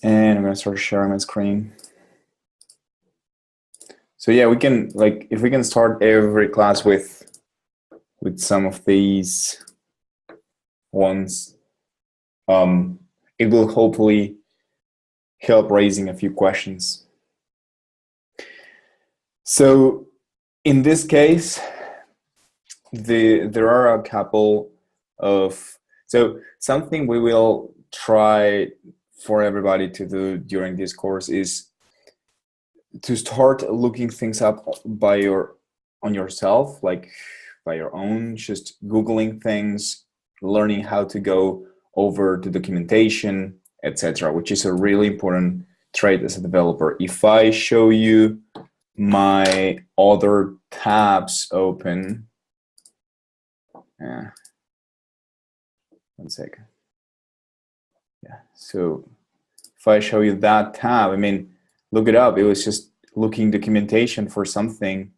And I'm gonna start sharing my screen. So yeah, we can, like, if we can start every class with some of these ones, it will hopefully help raising a few questions. So in this case, there are a couple of, so something we will try for everybody to do during this course is to start looking things up on yourself, like by your own, just Googling things, learning how to go over the documentation, etc., which is a really important trait as a developer. If I show you my other tabs open, one second. Yeah, so if I show you that tab, I mean, look it up. It was just looking documentation for something.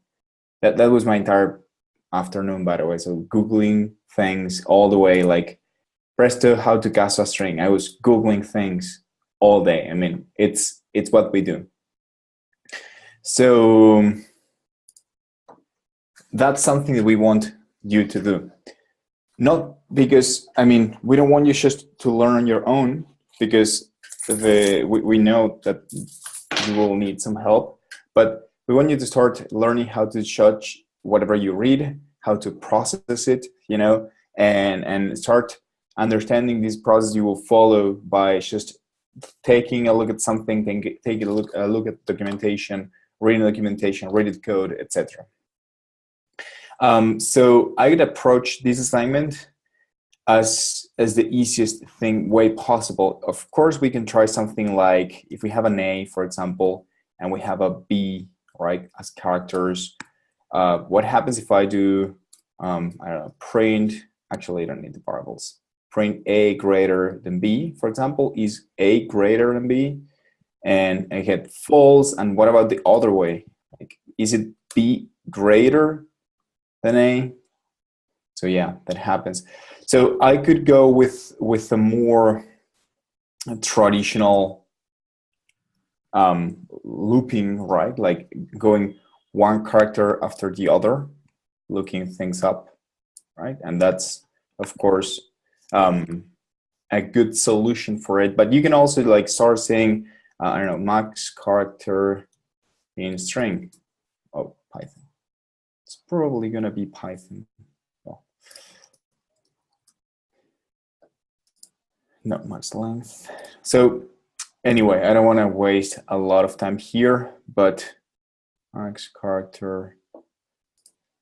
That was my entire afternoon, by the way. So Googling things all the way, like presto, how to cast a string. I was Googling things all day. I mean, it's what we do. So that's something that we want you to do. Not because, I mean, we don't want you just to learn on your own, because we know that you will need some help, but we want you to start learning how to judge whatever you read, how to process it, you know, and start understanding this process you will follow by just taking a look at something, taking a look at documentation, reading documentation, read code, etc. So I would approach this assignment as the easiest way possible. Of course, we can try something like, if we have an A, for example, and we have a B, right, as characters, what happens if I do, I don't know, print, actually I don't need the variables, print A greater than B, for example, is A greater than B, and I get false, and what about the other way? Like, is it B greater than A? So yeah, that happens. So I could go with a more traditional looping, right? Like going one character after the other, looking things up, right? And that's, of course, a good solution for it. But you can also like start saying, I don't know, max character in string. Oh, Python. It's probably going to be Python. Not much length. So anyway, I don't want to waste a lot of time here, but max character,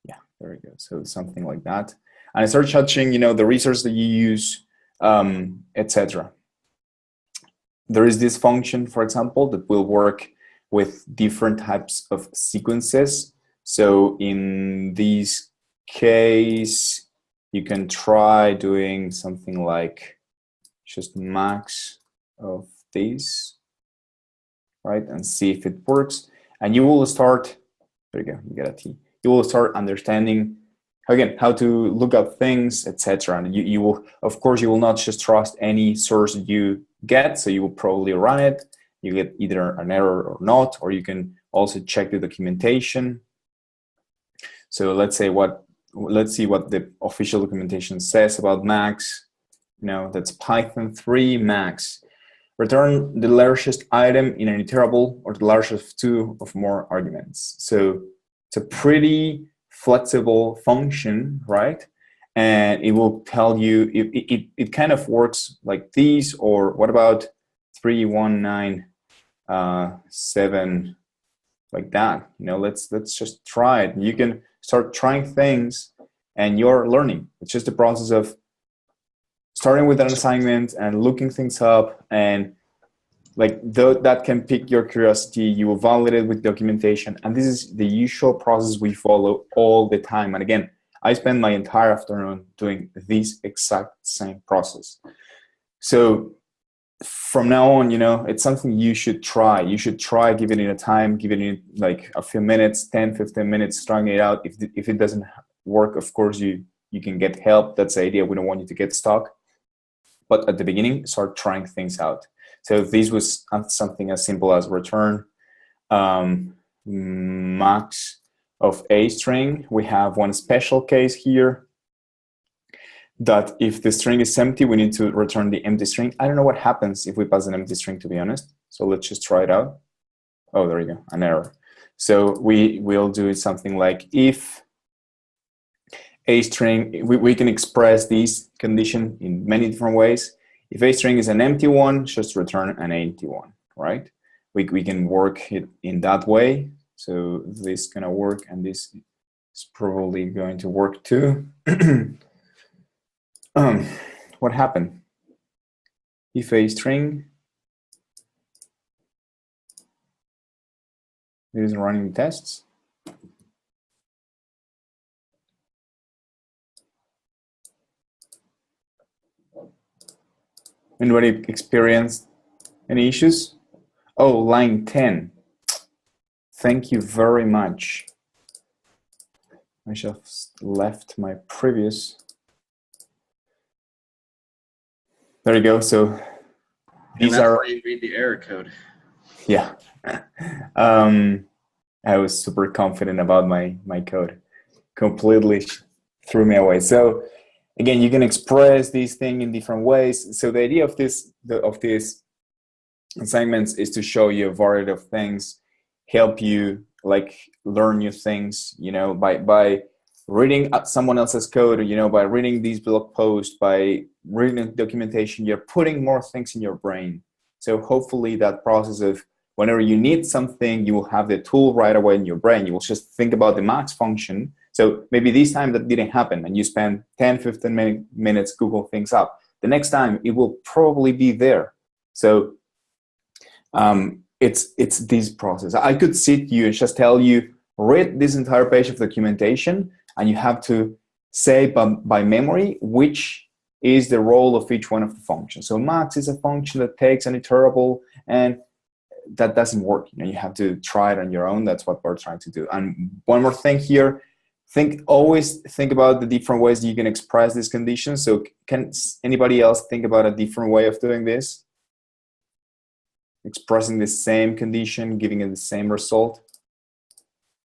yeah, there we go. So something like that. And I start touching, you know, the resource that you use, etc. There is this function, for example, that will work with different types of sequences. So in this case, you can try doing something like just max of these, right? And see if it works. And you will start, there you go, you get a T. You will start understanding, again, how to look up things, etc. And you will, of course, you will not just trust any source you get. So you will probably run it. You get either an error or not, or you can also check the documentation. So let's see what the official documentation says about max. You know, that's Python 3 max. Return the largest item in an iterable or the largest of two or more arguments. So it's a pretty flexible function, right? And it will tell you, it kind of works like these, or what about 3197, like that. You know, let's just try it. You can start trying things and you're learning. It's just a process of starting with an assignment and looking things up, and like that can pique your curiosity. You will validate it with documentation, and this is the usual process we follow all the time. And again, I spend my entire afternoon doing this exact same process. So from now on, you know, it's something you should try. You should try giving it a time, giving it like a few minutes, 10, 15 minutes, trying it out. If it doesn't work, of course, you can get help. That's the idea. We don't want you to get stuck. But at the beginning, start trying things out. So this was something as simple as return max of a string. We have one special case here that if the string is empty, we need to return the empty string. I don't know what happens if we pass an empty string, to be honest. So let's just try it out. Oh, there you go, an error. So we will do something like if a string, we can express this condition in many different ways. If a string is an empty one, just return an empty one, right? We can work it in that way. So this is gonna work, and this is probably going to work too. What happened? If a string isn't running tests. Anybody experienced any issues? Oh, line 10. Thank you very much. I just left my previous. There you go. So these are why you read the error code. Yeah. I was super confident about my code. Completely threw me away. So again, you can express these things in different ways. So the idea of these assignments is to show you a variety of things, help you like learn new things, you know, by reading someone else's code, you know, by reading these blog posts, by reading documentation, you're putting more things in your brain. So hopefully that process of whenever you need something, you will have the tool right away in your brain. You will just think about the max function. So maybe this time that didn't happen and you spend 10, 15 minutes Google things up. The next time it will probably be there. So it's this process. I could sit you and just tell you, read this entire page of documentation, and you have to say by memory which is the role of each one of the functions. So max is a function that takes an iterable, and that doesn't work. You know, you have to try it on your own. That's what we're trying to do. And one more thing here, always think about the different ways you can express these conditions. So can anybody else think about a different way of doing this? Expressing the same condition, giving it the same result?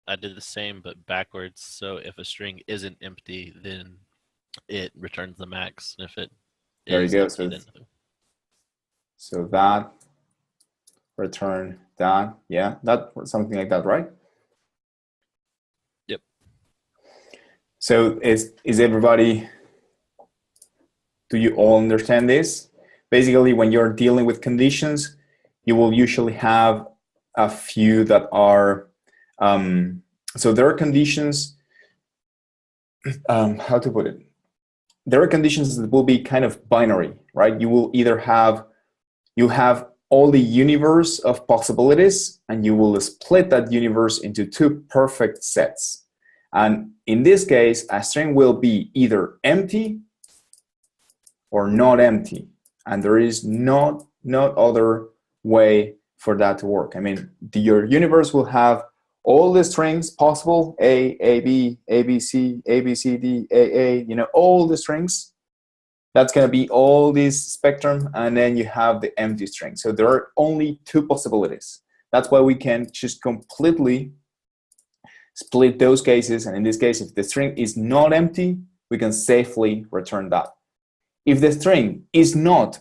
I did the same, but backwards. So if a string isn't empty, then it returns the max. And if it there is you go. empty, So that, return that, yeah, that something like that, right? Yep. So is everybody? Do you all understand this? Basically, when you're dealing with conditions, you will usually have a few that are. So there are conditions. How to put it? There are conditions that will be kind of binary, right? You will either have all the universe of possibilities, and you will split that universe into two perfect sets. And in this case, a string will be either empty or not empty, and there is not other way for that to work. I mean, your universe will have all the strings possible, A, B, A, B, C, A, B, C, D, A, you know, all the strings. That's going to be all this spectrum, and then you have the empty string. So there are only two possibilities. That's why we can just completely split those cases. And in this case, if the string is not empty, we can safely return that. If the string is not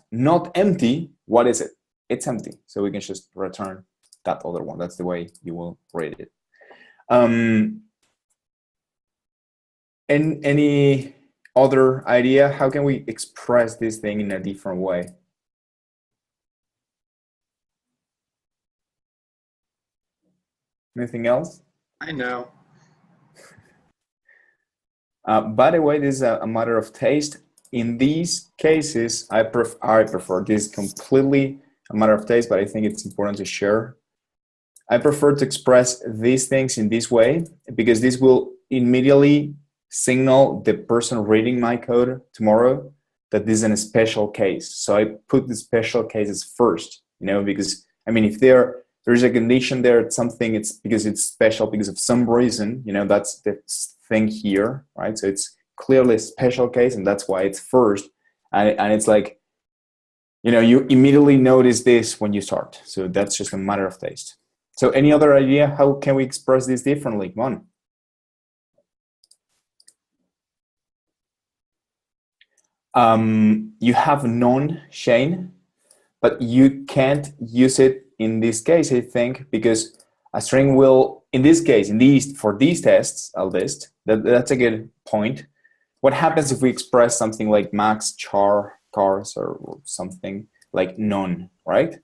empty, what is it? It's empty. So we can just return that other one. That's the way you will read it. And any other idea? How can we express this thing in a different way? Anything else? I know. By the way, this is a matter of taste. In these cases, I prefer this completely a matter of taste, but I think it's important to share. I prefer to express these things in this way because this will immediately signal the person reading my code tomorrow that this is a special case. So I put the special cases first, you know, because I mean, if there's a condition there, it's something, it's because it's special because of some reason, you know, that's the thing here, right? So it's clearly a special case, and that's why it's first. And it's like, you know, you immediately notice this when you start. So that's just a matter of taste. So any other idea how can we express this differently? Come on. You have none, Shane, but you can't use it in this case, I think, because a string will, in this case, for these tests, I'll list, that's a good point. What happens if we express something like max, char, cars, or something like none, right?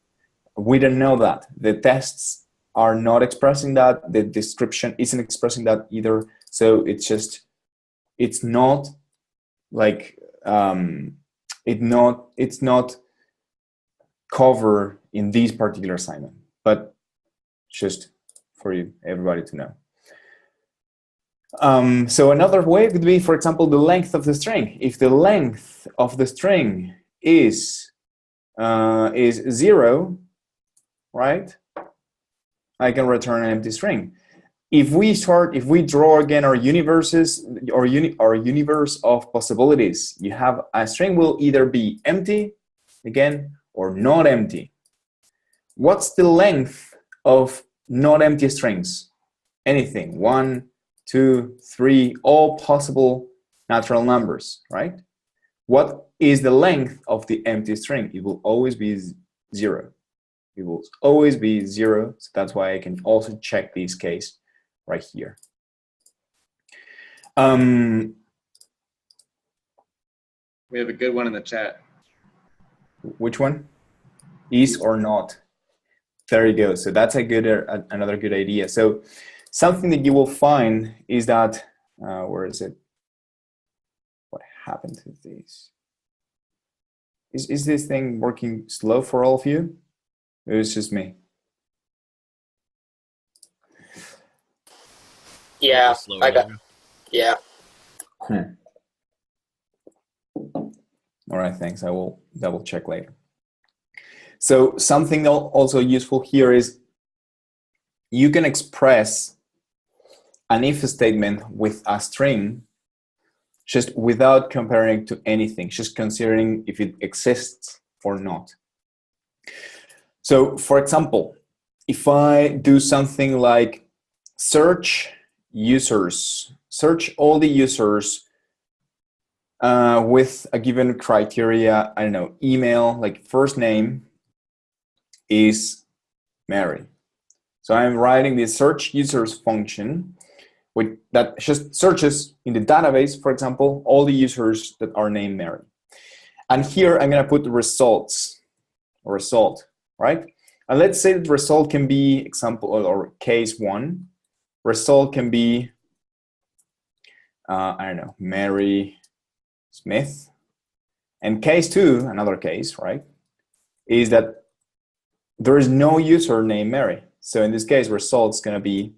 We don't know that. The tests are not expressing that. The description isn't expressing that either. So it's not like, it's not covered in this particular assignment, but just for everybody to know. So another way could be, for example, the length of the string. If the length of the string is 0, right? I can return an empty string. If we draw again our universe of possibilities, you have a string will either be empty again or not empty. What's the length of not empty strings? Anything, 1, 2, 3, all possible natural numbers, right? What is the length of the empty string? It will always be 0. It will always be 0. So that's why I can also check this case right here. We have a good one in the chat. Which one? Is or not? There you go. So that's another good idea. So something that you will find is that, where is it? What happened to this? Is this thing working slow for all of you? Or is it just me? Yeah, I got. Yeah. All right, thanks. I will double check later. So something also useful here is you can express an if statement with a string just without comparing it to anything, just considering if it exists or not. So for example, if I do something like search all the users with a given criteria, I don't know, email, like first name is Mary. So I'm writing the search users function that just searches in the database, for example, all the users that are named Mary. And here I'm going to put the result, right? And let's say the result can be example or case 1. Result can be, I don't know, Mary Smith. And case 2, another case, right, is that there is no user named Mary. So in this case, result's going to be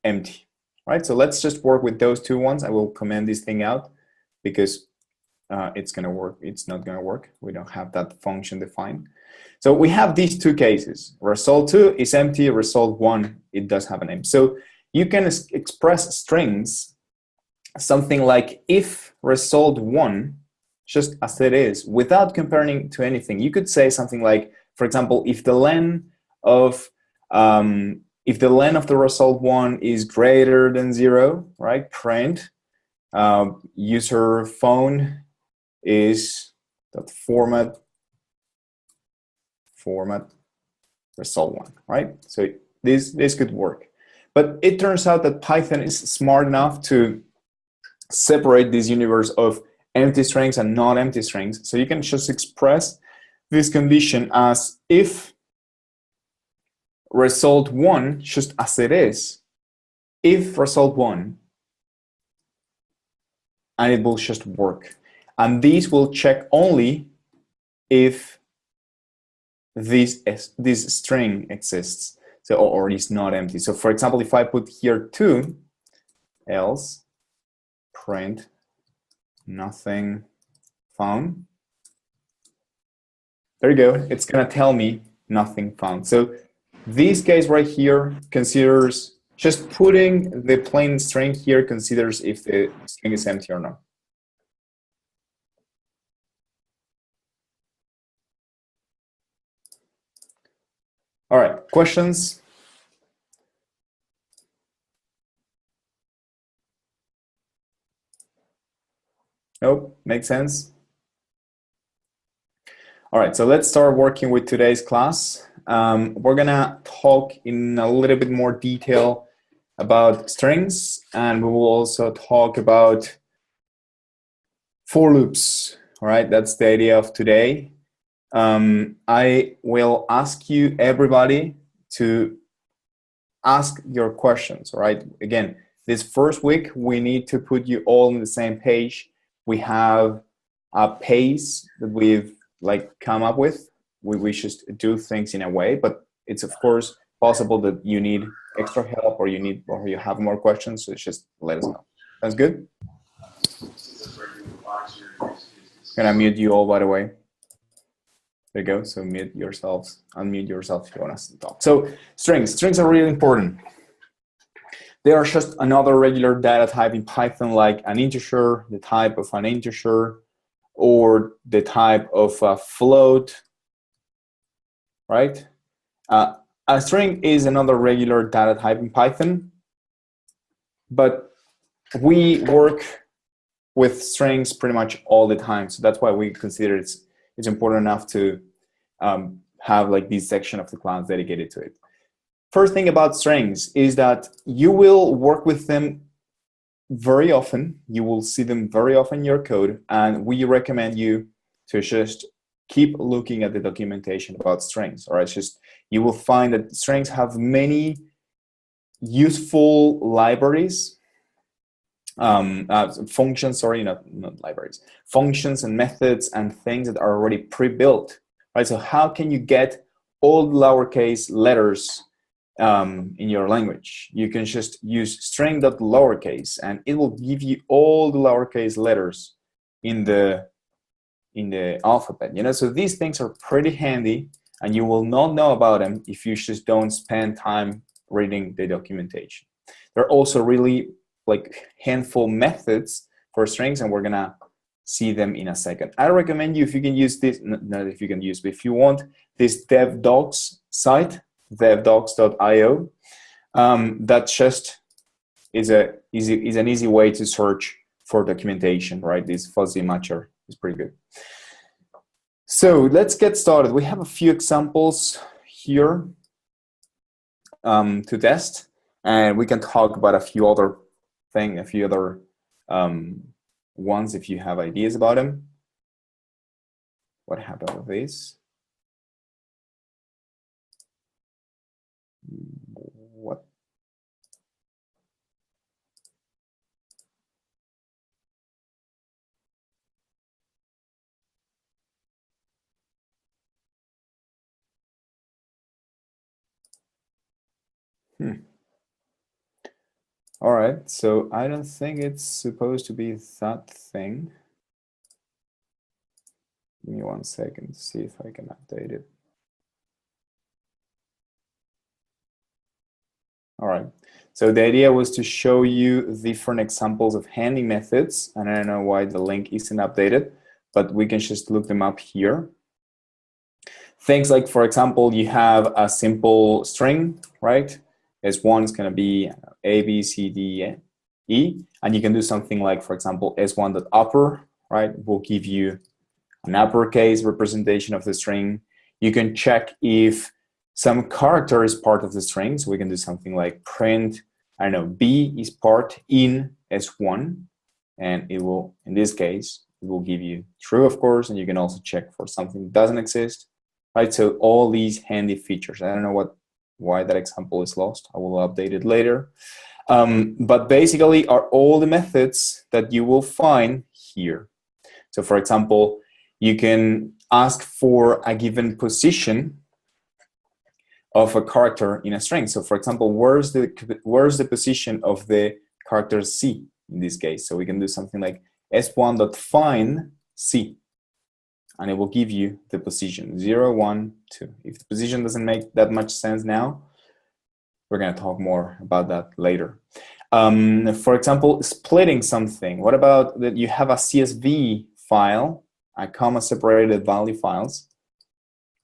empty, right? So let's just work with those two ones. I will comment this thing out because it's going to work. It's not going to work. We don't have that function defined. So we have these two cases. Result 2 is empty. Result 1, it does have a name. So you can express strings, something like if result 1, just as it is, without comparing to anything. You could say something like, for example, if the len of the result 1 is greater than 0, right? Print user phone is that format result 1, right? So this could work. But it turns out that Python is smart enough to separate this universe of empty strings and not empty strings. So you can just express this condition as if result 1, just as it is, if result 1, and it will just work. And this will check only if this string exists, so or is not empty. So for example, if I put here 2, else print nothing found, there you go. It's gonna tell me nothing found. So this case right here considers just putting the plain string here considers if the string is empty or not. All right, questions? Nope, makes sense. All right, so let's start working with today's class. We're gonna talk in a little bit more detail about strings, and we will also talk about for loops. All right, that's the idea of today. I will ask you, everybody, to ask your questions. All right, again, this first week we need to put you all on the same page. We have a pace that we've come up with. We just do things in a way, but it's of course possible that you need extra help or you have more questions, so just let us know. Sounds good? I'm gonna mute you all, by the way. There you go. So mute yourselves, unmute yourself if you want to talk. So strings are really important. They are just another regular data type in Python, like an integer, the type of an integer, or the type of a float, right? A string is another regular data type in Python, but we work with strings pretty much all the time. So that's why we consider it's important enough to have this section of the class dedicated to it. First thing about strings is that you will work with them very often. You will see them very often in your code, and we recommend you to just keep looking at the documentation about strings. All right, just you will find that strings have many useful libraries, functions. Sorry, not libraries. Functions and methods and things that are already pre-built. Right. So how can you get all lowercase letters in your language? You can just use string.lowercase, and it will give you all the lowercase letters in the alphabet. So these things are pretty handy, and you will not know about them if you just don't spend time reading the documentation. There are also really handful methods for strings, and we're gonna see them in a second. I recommend you, if you can use this, not if you can use, but if you want, this devdocs site, devdocs.io. That just is an easy way to search for documentation, right? This fuzzy matcher is pretty good. So let's get started. We have a few examples here to test, and we can talk about a few other ones if you have ideas about them. What happened with this? What? All right, so I don't think it's supposed to be that thing. Give me 1 second to see if I can update it. All right, so the idea was to show you different examples of handy methods, and I don't know why the link isn't updated, but we can just look them up here. Things like, for example, you have a simple string, right? S1 is going to be A, B, C, D, E, and you can do something like, for example, S1.upper, right? Will give you an uppercase representation of the string. You can check if some character is part of the string, so we can do something like print, I don't know, B is part in S1, and it will, in this case, it will give you true, of course, and you can also check for something that doesn't exist, right? So all these handy features. I don't know why that example is lost. I will update it later. But basically are all the methods that you will find here. So for example, you can ask for a given position of a character in a string. So for example, where's the position of the character C in this case? So we can do something like s1.find C, and it will give you the position 0, 1, 2. If the position doesn't make that much sense now, we're going to talk more about that later. For example, splitting something. What about that you have a CSV file, a comma separated value files,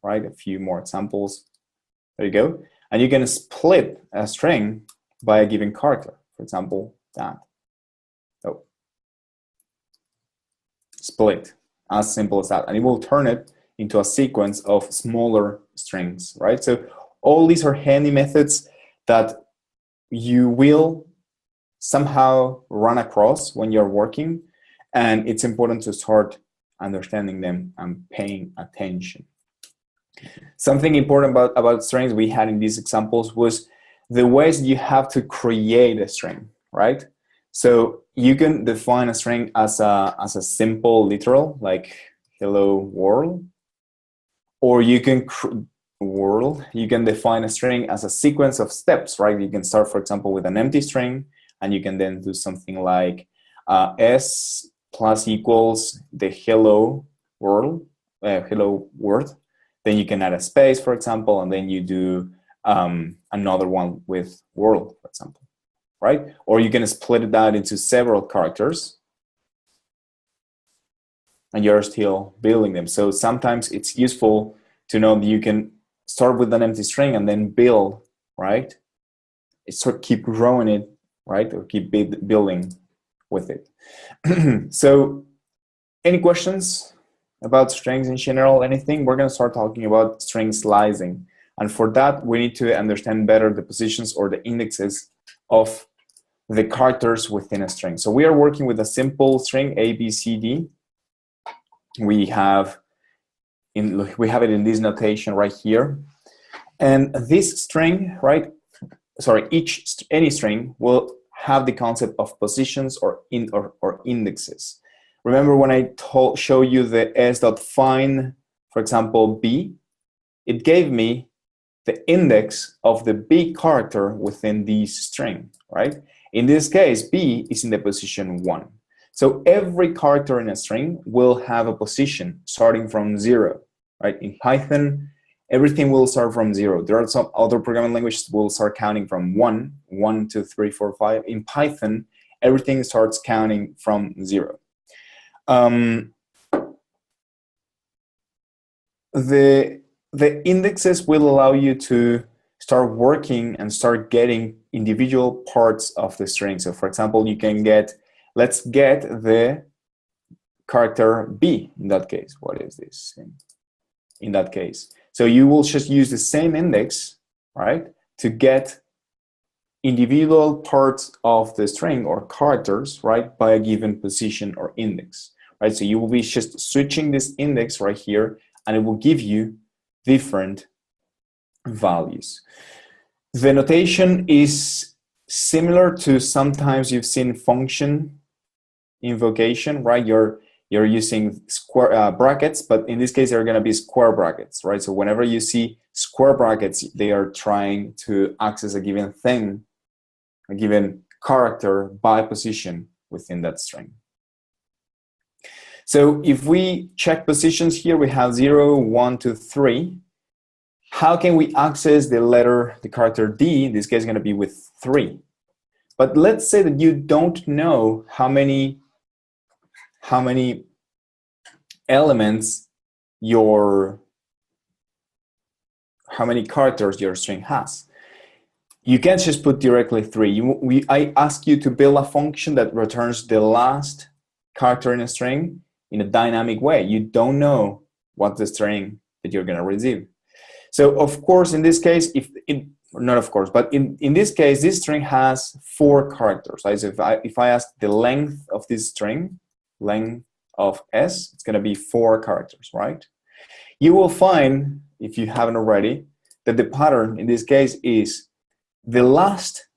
right? A few more examples. There you go. And you can split a string by a given character. For example, that. Oh. Split. As simple as that. And it will turn it into a sequence of smaller strings, right? So all these are handy methods that you will somehow run across when you're working, and it's important to start understanding them and paying attention. Something important about strings we had in these examples was the ways you have to create a string, right? So you can define a string as a simple literal, like hello world, or you can define a string as a sequence of steps, right? You can start, for example, with an empty string, and you can then do something like s plus equals the hello world, hello word. Then you can add a space, for example, and then you do another one with world, for example, right? Or you can split it out into several characters, and you're still building them. So sometimes it's useful to know that you can start with an empty string and then build, right? Sort keep growing it, right? Or keep building with it. So any questions about strings in general, anything? We're going to start talking about string slicing. And for that, we need to understand better the positions or the indexes of the characters within a string. So we are working with a simple string, A, B, C, D. We have it in this notation right here. And this string, right? Sorry, any string will have the concept of positions or indexes. Remember when I show you the s.find, for example, B, it gave me the index of the B character within this string, right? In this case, B is in the position 1. So every character in a string will have a position starting from 0, right? In Python, everything will start from 0. There are some other programming languages that will start counting from 1, 1, 2, 3, 4, 5. In Python, everything starts counting from 0. The indexes will allow you to start working and start getting individual parts of the string. So for example, you can let's get the character B in that case. What is this thing? In that case. So you will just use the same index, right, to get individual parts of the string or characters, right, by a given position or index, right? So you will be just switching this index right here, and it will give you different values. The notation is similar to sometimes you've seen function invocation, right? You're using square brackets, but in this case, they're going to be square brackets, right? So whenever you see square brackets, they are trying to access a given thing, a given character by position within that string. So if we check positions here, we have 0, 1, 2, 3. How can we access the character D? In this case, is going to be with 3. But let's say that you don't know how many elements how many characters your string has. You can't just put directly 3. I ask you to build a function that returns the last character in a string in a dynamic way. You don't know what the string that you're going to receive. So of course, in this case, but in this case, this string has 4 characters. Right? So if I ask the length of this string, length of S, it's going to be 4 characters, right? You will find, if you haven't already, that the pattern in this case is the last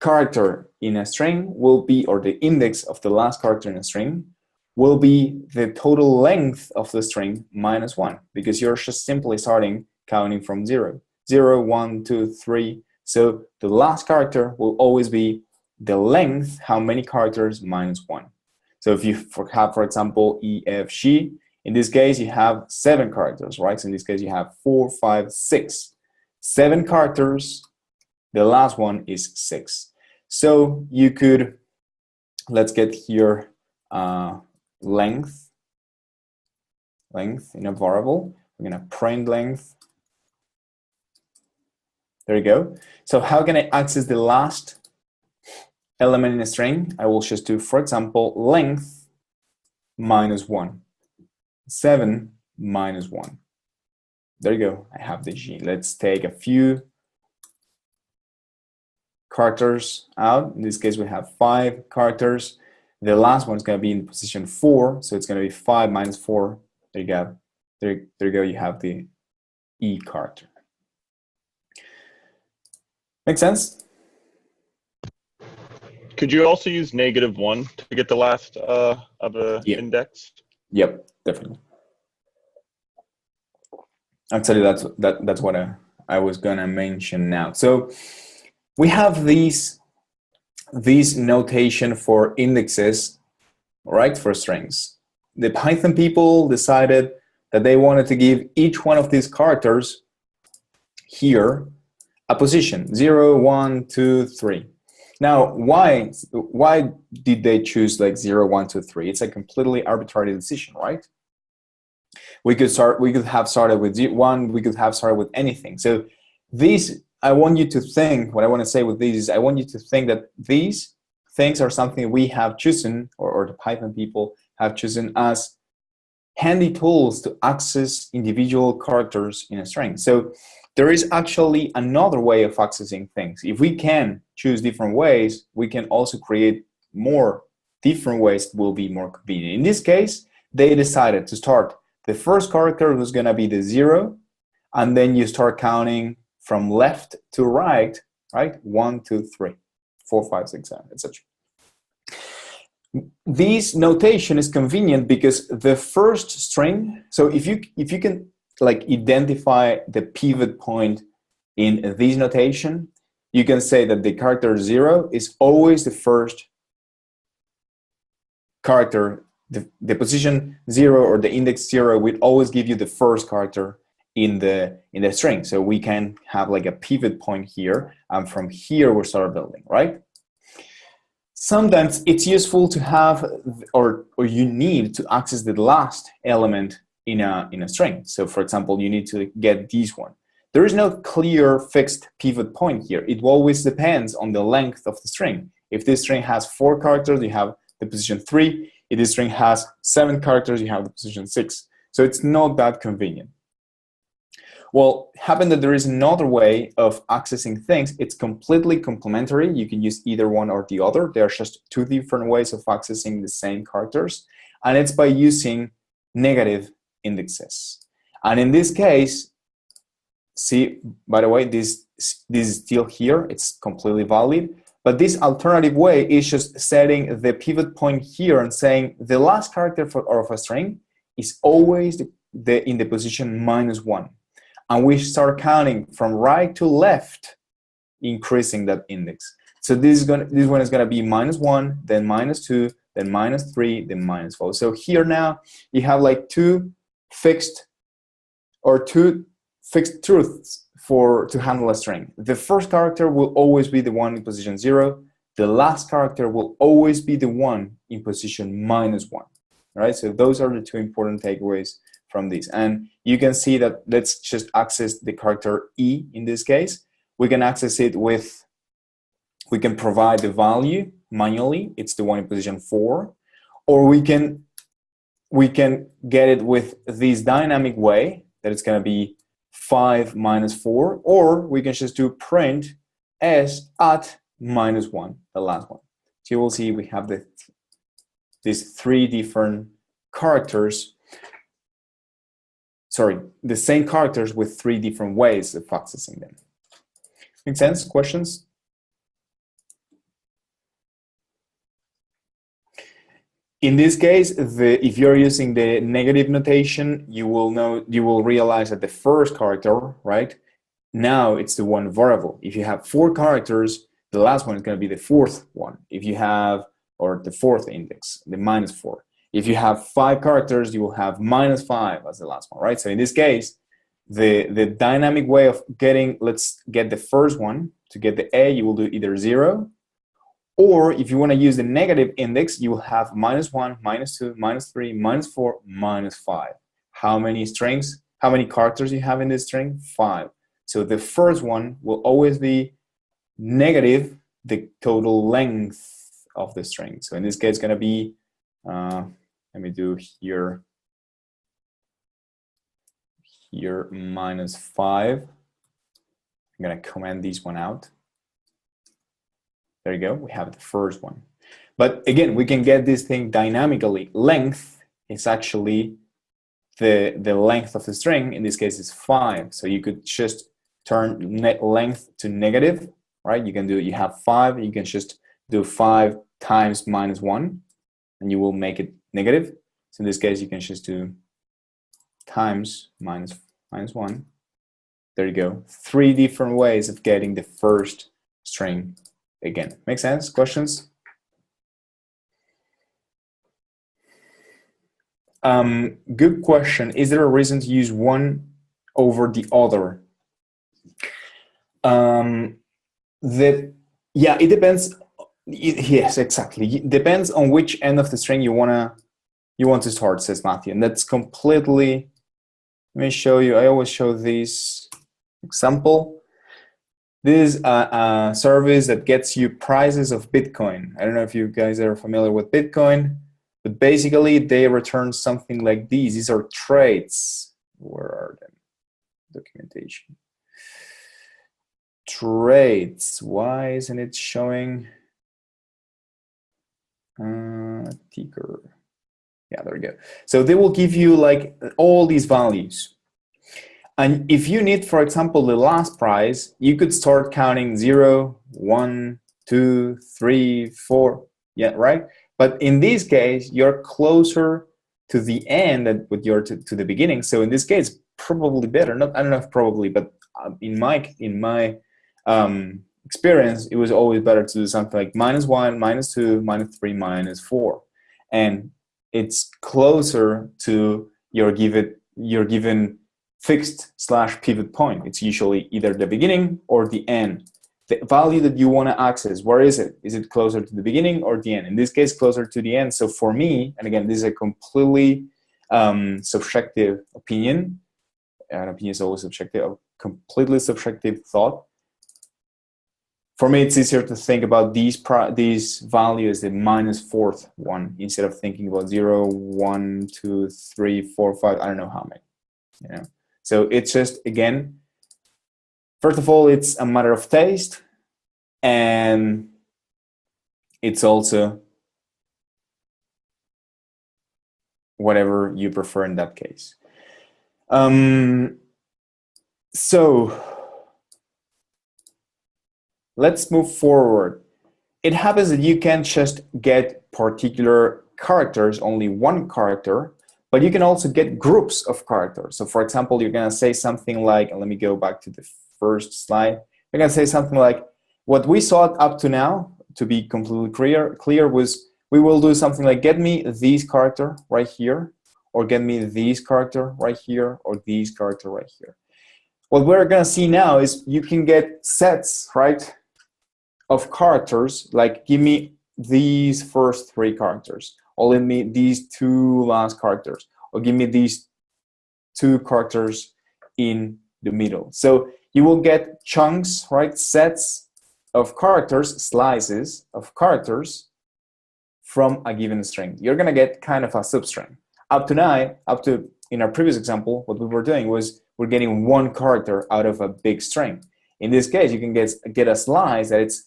character in a string will be, or the index of the last character in a string will be the total length of the string minus 1, because you're just simply starting counting from 0. 0, 1, 2, 3. So the last character will always be the length, how many characters, minus 1. So if you have, for example, E, F, G, in this case, you have 7 characters, right? So in this case, you have 4, 5, 6. 7 characters, the last one is 6. So you could, let's get here length in a variable. We're going to print length. There you go. So how can I access the last element in a string? I will just do, for example, length -1, 7 -1. There you go. I have the G. Let's take a few characters out. In this case, we have 5 characters. The last one is going to be in position 4, so it's going to be 5 - 4. There you go. There you go. You have the E character. Make sense? Could you also use -1 to get the last of the index? Yep, definitely. Actually, that's what I was gonna mention now. So we have these notation for indexes, right, for strings. The Python people decided that they wanted to give each one of these characters here a position, 0, 1, 2, 3. Now, why did they choose like 0, 1, 2, 3? It's a completely arbitrary decision, right? We could have started with 1, we could have started with anything. So these, I want you to think, what I want to say with these is I want you to think that these things are something we have chosen, or the Python people have chosen as handy tools to access individual characters in a string. So there is actually another way of accessing things. If we can choose different ways, we can also create more different ways that will be more convenient. In this case, they decided to start. The first character was going to be the 0, and then you start counting from left to right, right? 1, 2, 3, 4, 5, 6, 7, etc. This notation is convenient because the first string, so if you can like identify the pivot point in this notation, you can say that the character 0 is always the first character. The position 0 or the index 0 will always give you the first character in the string. So we can have like a pivot point here, and from here we start building, right? Sometimes it's useful to have, or you need to access the last element in a string. So for example, you need to get this one. There is no clear fixed pivot point here. It always depends on the length of the string. If this string has 4 characters, you have the position 3. If this string has 7 characters, you have the position 6. So it's not that convenient. Well, happen that there is another way of accessing things. It's completely complementary. You can use either one or the other. There are just 2 different ways of accessing the same characters, and it's by using negative indexes. And in this case, see, by the way, this is still here. It's completely valid. But this alternative way is just setting the pivot point here and saying the last character of a string is always in the position -1. And we start counting from right to left, increasing that index. So this one is going to be -1, then -2, then -3, then -4. So here now you have like two fixed truths to handle a string. The first character will always be the one in position 0. The last character will always be the one in position -1. Right? So those are the 2 important takeaways from this. And you can see that let's just access the character E in this case. We can access it with, we can provide the value manually. It's the one in position 4. Or we can get it with this dynamic way that it's going to be 5 - 4. Or we can just do print s at -1, the last one. So you will see we have these 3 different characters. Sorry, the same characters with 3 different ways of accessing them. Make sense? Questions? In this case, if you're using the negative notation, you will realize that the first character, right, now it's the one variable. If you have 4 characters, the last one is going to be the 4th one. If you have, or the 4th index, the -4. If you have 5 characters, you will have -5 as the last one, right? So in this case, the dynamic way of getting, let's get the first one. To get the A, you will do either 0, or if you want to use the negative index, you will have -1, -2, -3, -4, -5. How many strings, how many characters you have in this string? 5. So the first one will always be negative the total length of the string. So in this case, it's going to be, let me do here -5. I'm going to comment this one out. There you go. We have the first one. But again, we can get this thing dynamically. Length is actually the length of the string. In this case, is 5. So you could just turn net length to negative, right? You can do, you have 5, you can just do 5 times -1, and you will make it negative. So in this case, you can just do times -1. There you go. 3 different ways of getting the first string again. Make sense? Questions? Good question. Is there a reason to use one over the other? Yeah, it depends. Yes, exactly. It depends on which end of the string you want to start, says Matthew, and that's completely. Let me show you. I always show this example. This is a service that gets you prices of Bitcoin. I don't know if you guys are familiar with Bitcoin, but basically they return something like these. These are trades. Where are them? Documentation. Trades. Why isn't it showing? Ticker. Yeah, there we go. So they will give you like all these values. And if you need, for example, the last price, you could start counting 0, 1, 2, 3, 4. Yeah, right? But in this case, you're closer to the end than with your to the beginning. So in this case, probably better. Not, I don't know if probably, but in my experience, it was always better to do something like -1, -2, -3, -4, and it's closer to your given fixed / pivot point. It's usually either the beginning or the end. The value that you want to access, where is it? Is it closer to the beginning or the end? In this case, closer to the end. So for me, and again, this is a completely subjective opinion. An opinion is always subjective. A completely subjective thought. For me, it's easier to think about these values, the -4th one, instead of thinking about 0, 1, 2, 3, 4, 5. I don't know how many. You know. So it's just, again, first of all, it's a matter of taste, and it's also whatever you prefer in that case. So let's move forward. It happens that you can't just get particular characters, only one character, but you can also get groups of characters. So for example, you're gonna say something like, and let me go back to the first slide. You're gonna say something like, what we saw up to now, to be completely clear was, we will do something like, get me this character right here, or get me this character right here, or this character right here. What we're gonna see now is you can get sets, right, of characters, like give me these first 3 characters, or let me these 2 last characters, or give me these 2 characters in the middle. So you will get chunks, right, sets of characters, slices of characters from a given string. You're gonna get kind of a substring. Up to in our previous example, what we were doing was we're getting one character out of a big string. In this case, you can get a slice that it's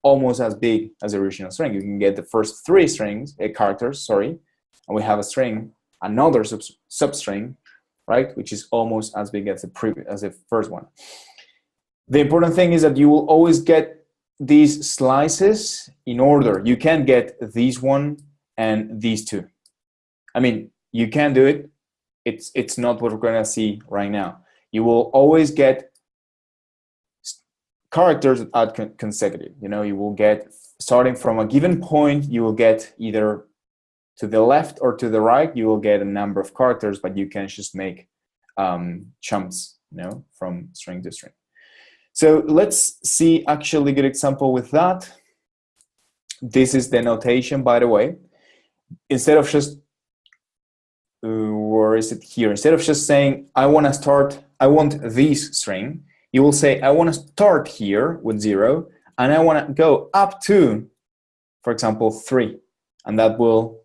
almost as big as the original string. You can get the first 3 characters, and we have a string, another substring, right, which is almost as big as the first one. The important thing is that you will always get these slices in order. You can get these one and these 2. I mean, you can do it. It's not what we're gonna see right now. You will always get characters that are consecutive. You know, you will get, starting from a given point, you will get either to the left or to the right, you will get a number of characters, but you can just make chunks, you know, from string to string. So let's see actually a good example with that. This is the notation, by the way. Instead of just, where is it here? Instead of just saying, I want this string, you will say, I want to start here with 0, and I want to go up to, for example, 3. And that will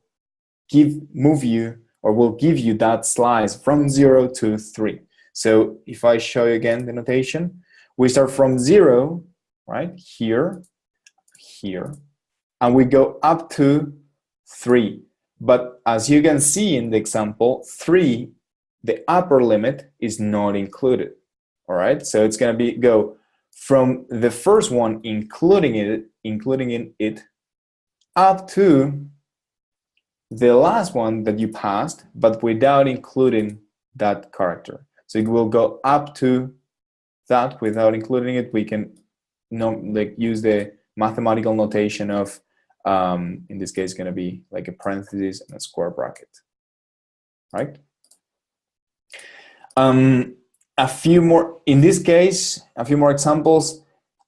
move you, or will give you that slice from 0 to 3. So if I show you again the notation, we start from 0, right, here, and we go up to 3. But as you can see in the example, 3, the upper limit is not included. All right, so it's going to go from the first one, including in it, up to the last one that you passed, but without including that character. So it will go up to that without including it. We can use the mathematical notation of, in this case, going to be like a parenthesis and a square bracket, right? A few more, in this case, a few more examples.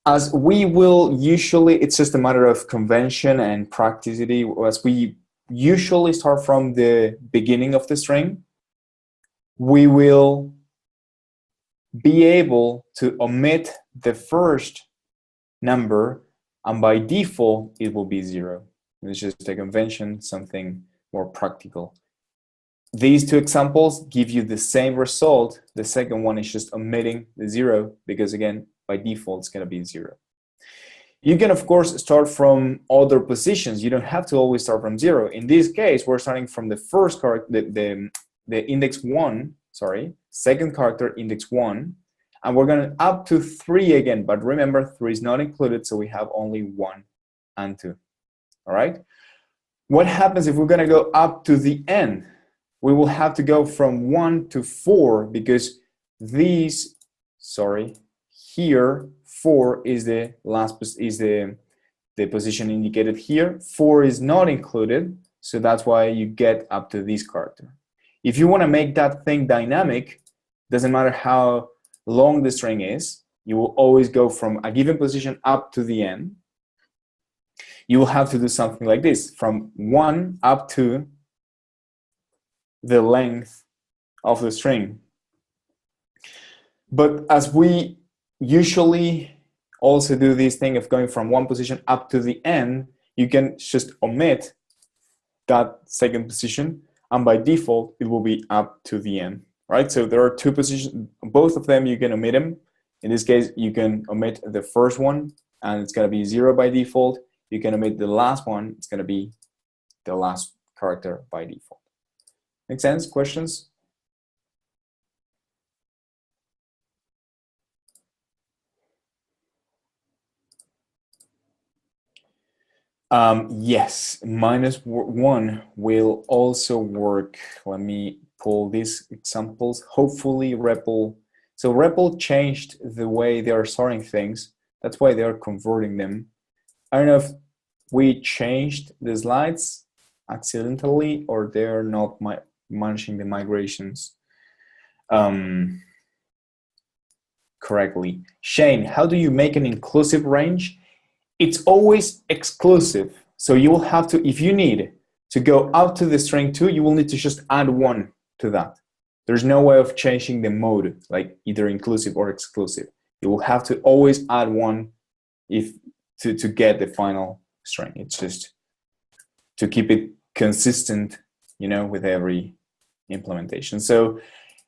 As we will usually, it's just a matter of convention and practicity. As we usually start from the beginning of the string, we will be able to omit the first number, and by default, it will be 0. It's just a convention, something more practical. These two examples give you the same result. The second one is just omitting the 0, because again, by default, it's going to be 0. You can, of course, start from other positions. You don't have to always start from 0. In this case, we're starting from the first character, the index 1, sorry, second character, index 1, and we're going up to 3 again. But remember, 3 is not included, so we have only 1 and 2. All right? What happens if we're going to go up to the end? We will have to go from 1 to 4, because these, sorry, here 4 is the last, is the position indicated here. 4 is not included, so that's why you get up to this character. If you want to make that thing dynamic, doesn't matter how long the string is, you will always go from a given position up to the end. You will have to do something like this, from 1 up to the length of the string. But as we usually also do this thing of going from one position up to the end, you can just omit that second position, and by default, it will be up to the end, right? So there are two positions, both of them, you can omit them. In this case, you can omit the first one, and it's going to be 0 by default. You can omit the last one, it's going to be the last character by default. Make sense? Questions? Yes, -1 will also work. Let me pull these examples. Hopefully REPL. So REPL changed the way they are sorting things. That's why they are converting them. I don't know if we changed the slides accidentally, or they're not managing the migrations correctly. Shane, how do you make an inclusive range? It's always exclusive. So you will have to, if you need to go out to the string 2, you will need to just add 1 to that. There's no way of changing the mode, like either inclusive or exclusive. You will have to always add 1 to get the final string. It's just to keep it consistent, you know, with every implementation. So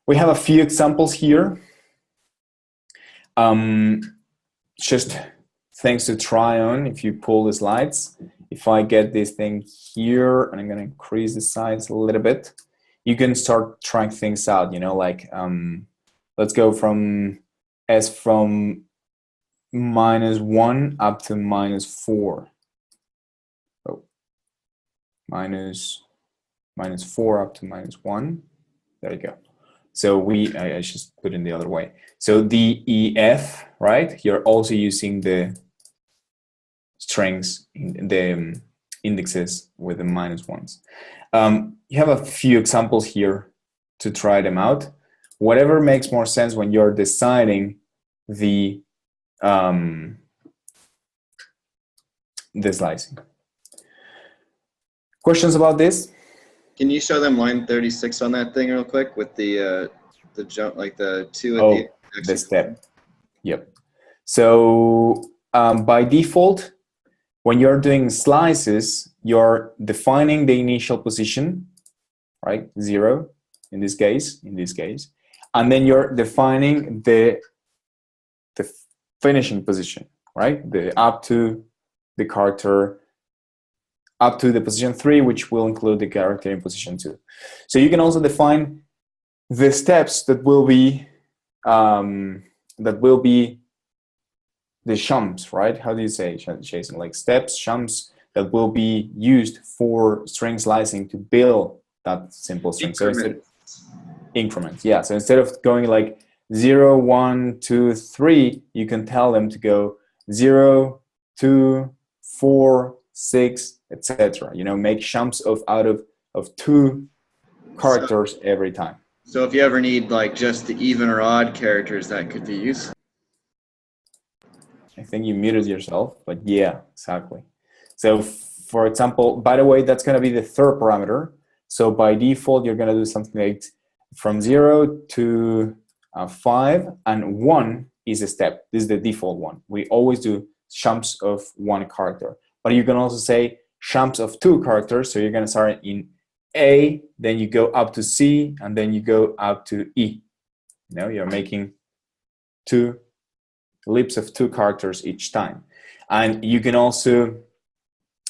we have a few examples here. Just things to try on if you pull the slides. If I get this thing here, and I'm going to increase the size a little bit, you can start trying things out, you know, like let's go from -1 up to -4. Oh, -4 up to -1. There you go. So I just put in the other way. So DEF, right? You're also using the strings, the indexes with the -1s. You have a few examples here to try them out. Whatever makes more sense when you're deciding the slicing. Questions about this? Can you show them line 36 on that thing real quick with the jump, like the 2 at Oh, the the step. Yep. So by default, when you're doing slices, you're defining the initial position, right? 0 in this case, and then you're defining the finishing position, right? The up to the character, up to the position 3, which will include the character in position 2. So you can also define the steps that will be the shums, right? How do you say, Jason? Like steps, shums that will be used for string slicing to build that simple string. Increments. So increments, yeah. So instead of going like 0, 1, 2, 3, you can tell them to go 0, 2, 4, 6, etc. You know, make shums out of 2 characters every time. So if you ever need like just the even or odd characters, that could be useful. I think you muted yourself, but yeah, exactly. So for example, by the way, that's going to be the third parameter. So by default, you're going to do something like from 0 to 5, and 1 is a step. This is the default one. We always do shums of 1 character. But you can also say shums of 2 characters. So you're going to start in A, then you go up to C, and then you go up to E. You know, you're making 2 leaps of 2 characters each time. And you can also,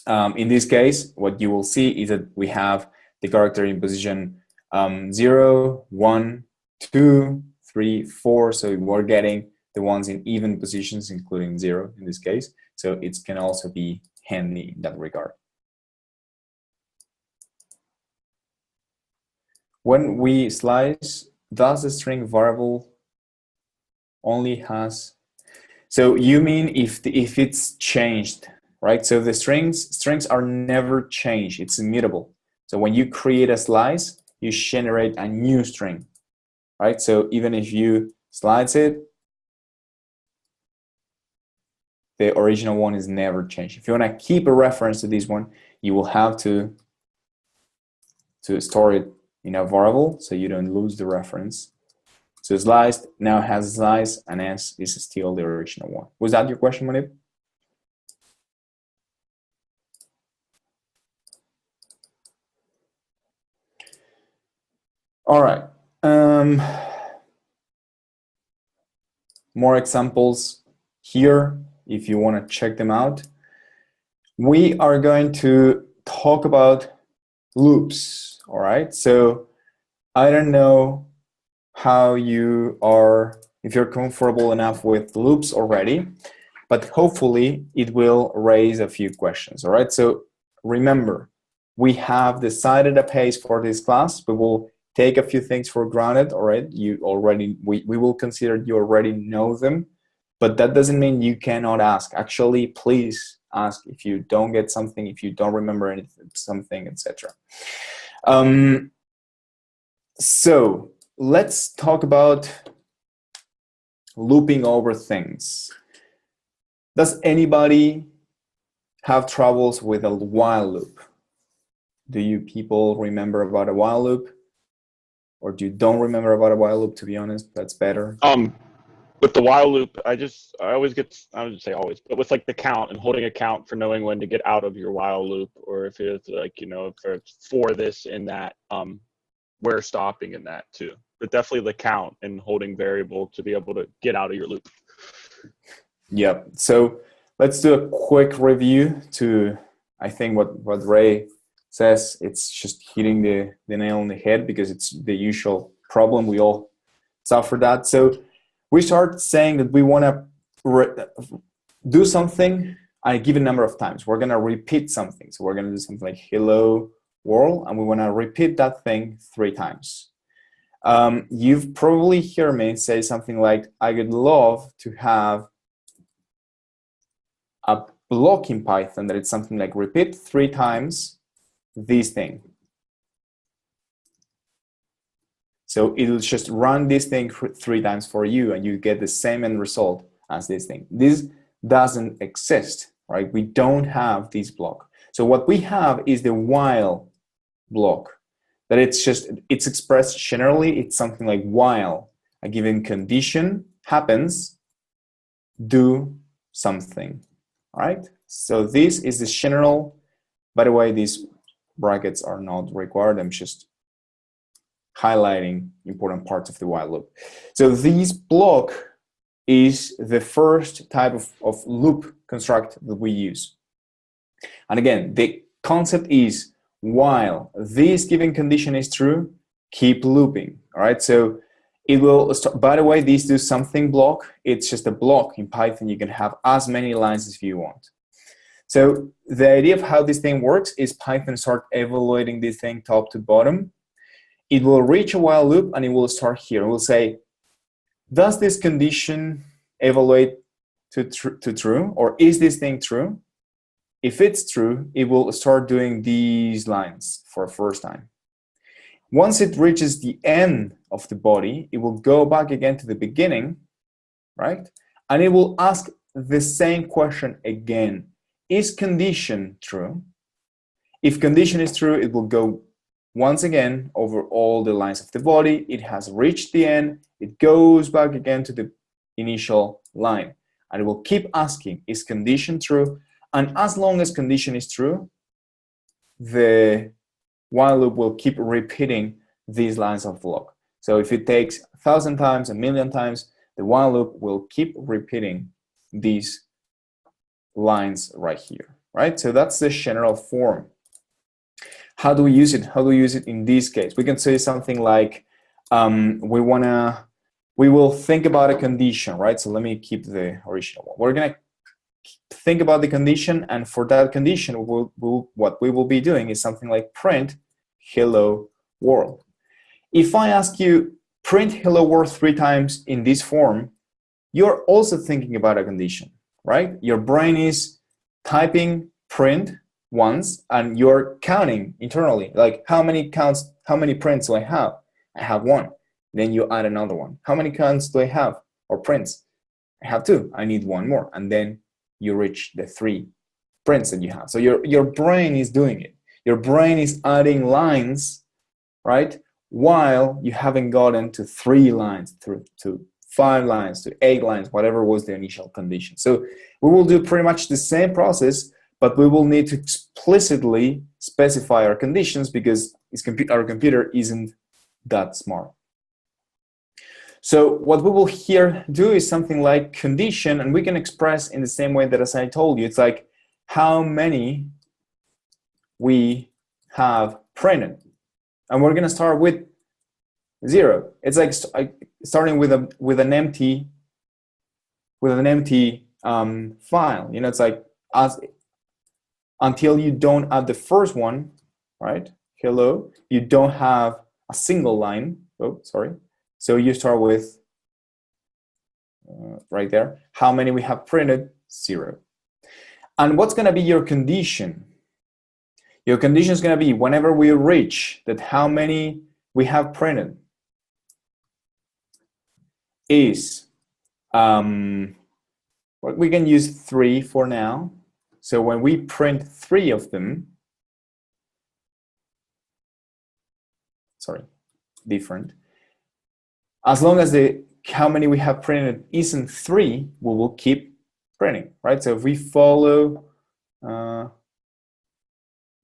in this case, what you will see is that we have the character in position 0, 1, 2, 3, 4. So we're getting the ones in even positions, including 0 in this case. So it can also be handy in that regard. When we slice, does the string variable only has? So you mean if it's changed, right? So the strings are never changed. It's immutable. So when you create a slice, you generate a new string, right? So even if you slice it, the original one is never changed. If you want to keep a reference to this one, you will have to store it in a variable so you don't lose the reference. So sliced now has a slice, and S is still the original one. Was that your question, Manib? All right. More examples here if you want to check them out. We are going to talk about loops. All right. So I don't know how you are, if you're comfortable enough with loops already, but hopefully it will raise a few questions. All right. So remember, we have decided a pace for this class, but we'll take a few things for granted. All right. We will consider you already know them, but that doesn't mean you cannot ask. Actually, please ask if you don't get something, if you don't remember anything, something, etc. So let's talk about looping over things. Does anybody have troubles with a while loop? Do you people remember about a while loop? Or do you don't remember about a while loop, to be honest? That's better. With the while loop, I always get, I would say always, but with like the count and holding a count for knowing when to get out of your while loop, or if it's like, you know, if it's for this and that, we're stopping in that too. But definitely the count and holding variable to be able to get out of your loop. Yep. So let's do a quick review to, I think what Ray says, it's just hitting the nail on the head because it's the usual problem. We all suffer that. So we start saying that we want to do something a given number of times. We're going to repeat something. So we're going to do something like hello world, and we want to repeat that thing 3 times. You've probably heard me say something like, I would love to have a block in Python that it's something like repeat 3 times this thing. So it'll just run this thing 3 times for you, and you get the same end result as this thing. This doesn't exist, right? We don't have this block. So what we have is the while block. That it's expressed generally. It's something like while a given condition happens, do something, right? So this is the general. By the way, these brackets are not required. I'm just highlighting important parts of the while loop. So this block is the first type of loop construct that we use. And again, the concept is while this given condition is true, keep looping. All right. So it will start, by the way, this do something block. It's just a block in Python. You can have as many lines as you want. So the idea of how this thing works is Python start evaluating this thing top to bottom. It will reach a while loop and it will start here. It will say, does this condition evaluate to true, or is this thing true? If it's true, it will start doing these lines for the first time. Once it reaches the end of the body, it will go back again to the beginning, right? And it will ask the same question again. Is condition true? If condition is true, it will go once again over all the lines of the body. It has reached the end. It goes back again to the initial line. And it will keep asking, is condition true? And as long as condition is true, the while loop will keep repeating these lines of block. So if it takes 1,000 times, 1,000,000 times, the while loop will keep repeating these lines right here, right? So that's the general form. How do we use it? How do we use it in this case? We can say something like, we will think about a condition, right? So let me keep the original one. We're gonna think about the condition, and for that condition, what we will be doing is something like print hello world. If I ask you print hello world 3 times in this form, you're also thinking about a condition, right? Your brain is typing print once and you're counting internally, like how many prints do I have? I have 1. Then you add another one. How many counts do I have, or prints? I have 2. I need 1 more. And then you reach the 3 prints that you have. So your brain is doing it. Your brain is adding lines, right? While you haven't gotten to 3 lines, to 5 lines, to 8 lines, whatever was the initial condition. So we will do pretty much the same process, but we will need to explicitly specify our conditions because our computer isn't that smart. So what we will here do is something like condition, and we can express in the same way that as I told you. It's like how many we have printed. And we're going to start with 0. It's like starting with an empty file. You know, it's like until you don't add the first one, right? Hello, you don't have a single line. Oh, sorry. So you start with right there. How many we have printed? 0. And what's going to be your condition? Your condition is going to be whenever we reach that how many we have printed is, we can use 3 for now. So when we print 3 of them, different. As long as how many we have printed isn't 3, we will keep printing, right? So if we follow,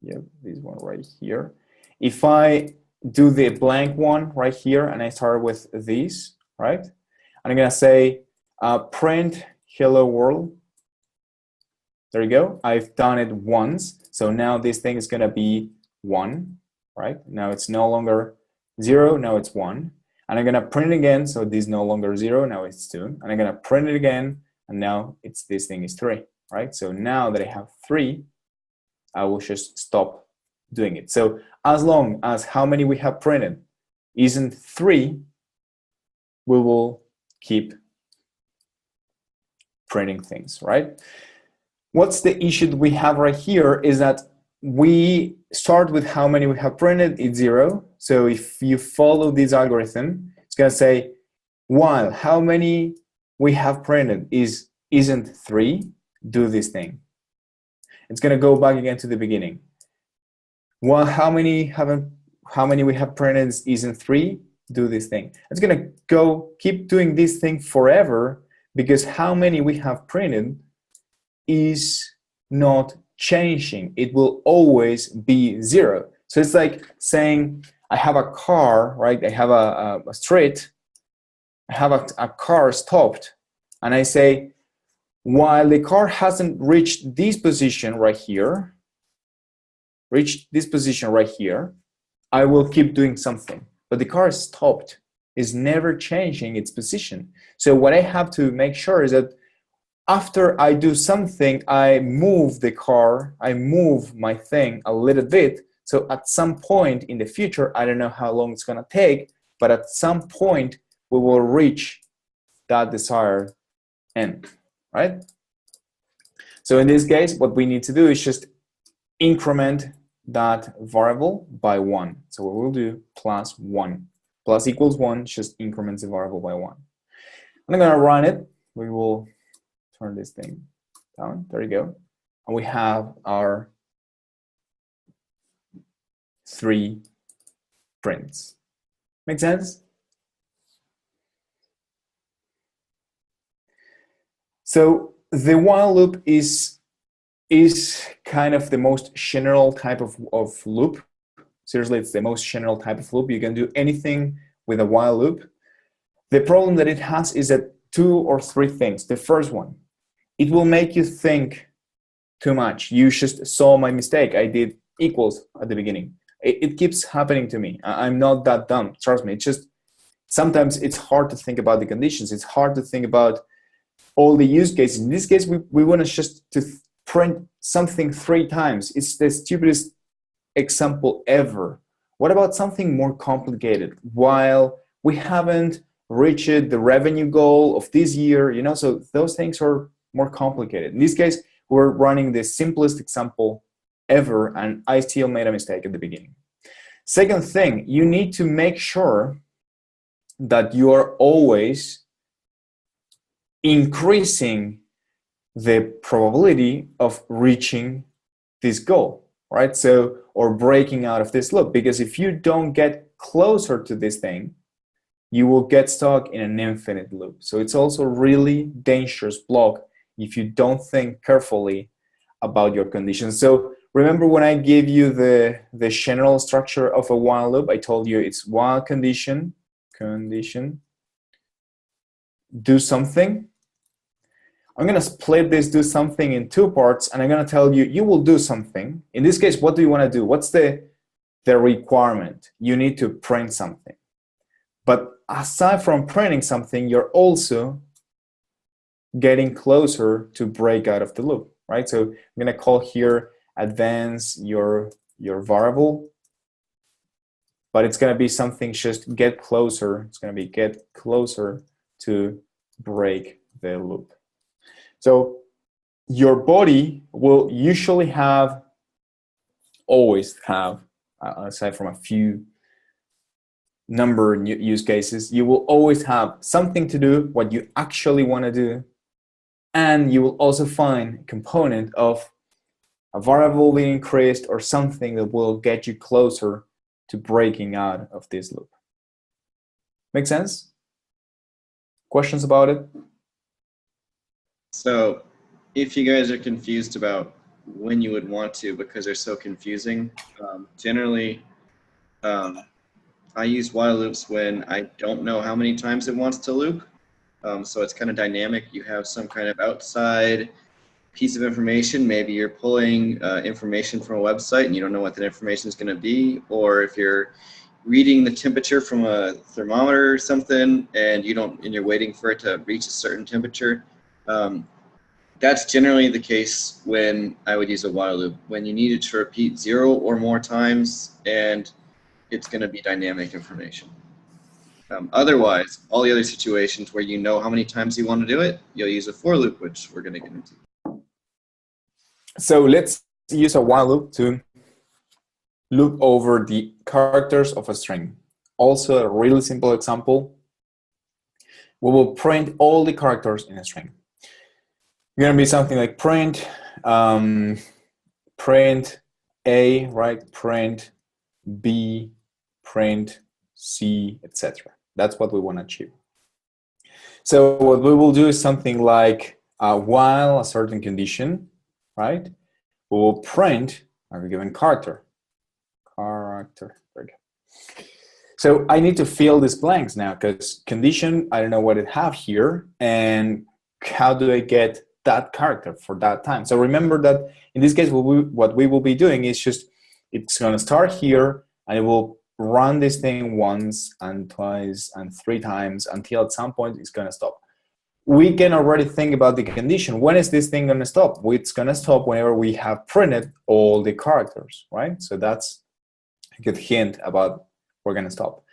this one right here. If I do the blank one right here and I start with these, right? And I'm gonna say print hello world. There you go. I've done it once. So now this thing is gonna be 1, right? Now it's no longer 0, now it's 1. And I'm gonna print it again, so this is no longer 0, now it's 2. And I'm gonna print it again, and now this thing is 3, right? So now that I have 3, I will just stop doing it. So as long as how many we have printed isn't 3, we will keep printing things, right? What's the issue that we have right here is that we start with how many we have printed, it's 0. So if you follow this algorithm, it's gonna say, while how many we have printed isn't 3, do this thing. It's gonna go back again to the beginning. While how many we have printed isn't 3, do this thing. It's gonna keep doing this thing forever because how many we have printed is not changing. It will always be 0. So it's like saying I have a car, right? I have a street. I have a car stopped, and I say, while the car hasn't reached this position right here, I will keep doing something. But the car is stopped, is never changing its position. So what I have to make sure is that after I do something, I move the car, I move my thing a little bit. So at some point in the future, I don't know how long it's gonna take, but at some point we will reach that desired end, right? So in this case, what we need to do is just increment that variable by 1. So we will do +1. Plus equals 1 just increments the variable by 1. I'm gonna run it. We will turn this thing down. There you go. And we have our 3 prints. Make sense? So the while loop is kind of the most general type of loop. Seriously, it's the most general type of loop. You can do anything with a while loop. The problem that it has is that 2 or 3 things. The first one, it will make you think too much. You just saw my mistake. I did equals at the beginning. It keeps happening to me. I'm not that dumb. Trust me. It's just sometimes it's hard to think about the conditions. It's hard to think about all the use cases. In this case, we want to just to print something 3 times. It's the stupidest example ever. What about something more complicated? While we haven't reached the revenue goal of this year, you know, so those things are more complicated. In this case, we're running the simplest example ever, and I still made a mistake at the beginning. Second thing, you need to make sure that you are always increasing the probability of reaching this goal, right? So, or breaking out of this loop, because if you don't get closer to this thing, you will get stuck in an infinite loop. So it's also really dangerous block if you don't think carefully about your conditions. So remember when I gave you the general structure of a while loop, I told you it's while condition, do something. I'm gonna split this do something in 2 parts, and I'm gonna tell you, you will do something. In this case, what do you wanna do? What's the requirement? You need to print something. But aside from printing something, you're also getting closer to break out of the loop, right? So I'm gonna call here advance your variable, but it's gonna be something just get closer. It's gonna be get closer to break the loop. So your body will usually always have, aside from a few number use cases, you will always have something to do, what you actually want to do, and you will also find a component of a variable being increased or something that will get you closer to breaking out of this loop. Make sense? Questions about it? So if you guys are confused about when you would want to, because they're so confusing, generally I use while loops when I don't know how many times it wants to loop. So it's kind of dynamic. You have some kind of outside piece of information. Maybe you're pulling information from a website and you don't know what that information is going to be, or if you're reading the temperature from a thermometer or something and you're waiting for it to reach a certain temperature. That's generally the case when I would use a while loop, when you need it to repeat 0 or more times and it's going to be dynamic information. Otherwise, all the other situations where you know how many times you want to do it, you'll use a for loop, which we're going to get into. So let's use a while loop to loop over the characters of a string. Also, a really simple example. We will print all the characters in a string. It's going to be something like print A, right? Print B, print C, etc. That's what we want to achieve. So what we will do is something like while a certain condition, right? We will print a given character. There we go. So I need to fill these blanks now because condition, I don't know what it have here, and how do I get that character for that time? So remember that in this case, what we will be doing is just, it's going to start here and it will run this thing once and twice and 3 times until at some point it's going to stop. We can already think about the condition. When is this thing going to stop? It's going to stop whenever we have printed all the characters, right? So that's a good hint about we're going to stop.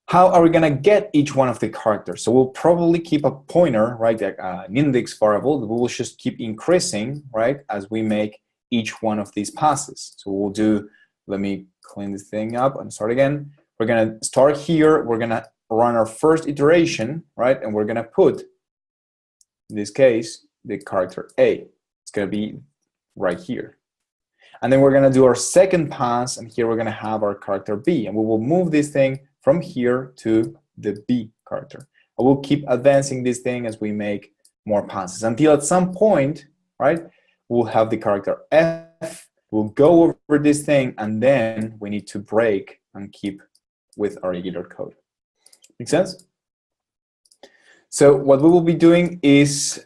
How are we going to get each one of the characters? So we'll probably keep a pointer, right, an index variable that we will just keep increasing, right, as we make each one of these passes. So we'll do, let me clean this thing up and start again. We're going to start here. We're going to run our first iteration, right, and we're going to put, in this case, the character A. It's going to be right here. And then we're going to do our second pass, and here we're going to have our character B, and we will move this thing from here to the B character. And we'll keep advancing this thing as we make more passes until at some point, right, we'll have the character F. We'll go over this thing, and then we need to break and keep with our regular code. Make sense? So what we will be doing is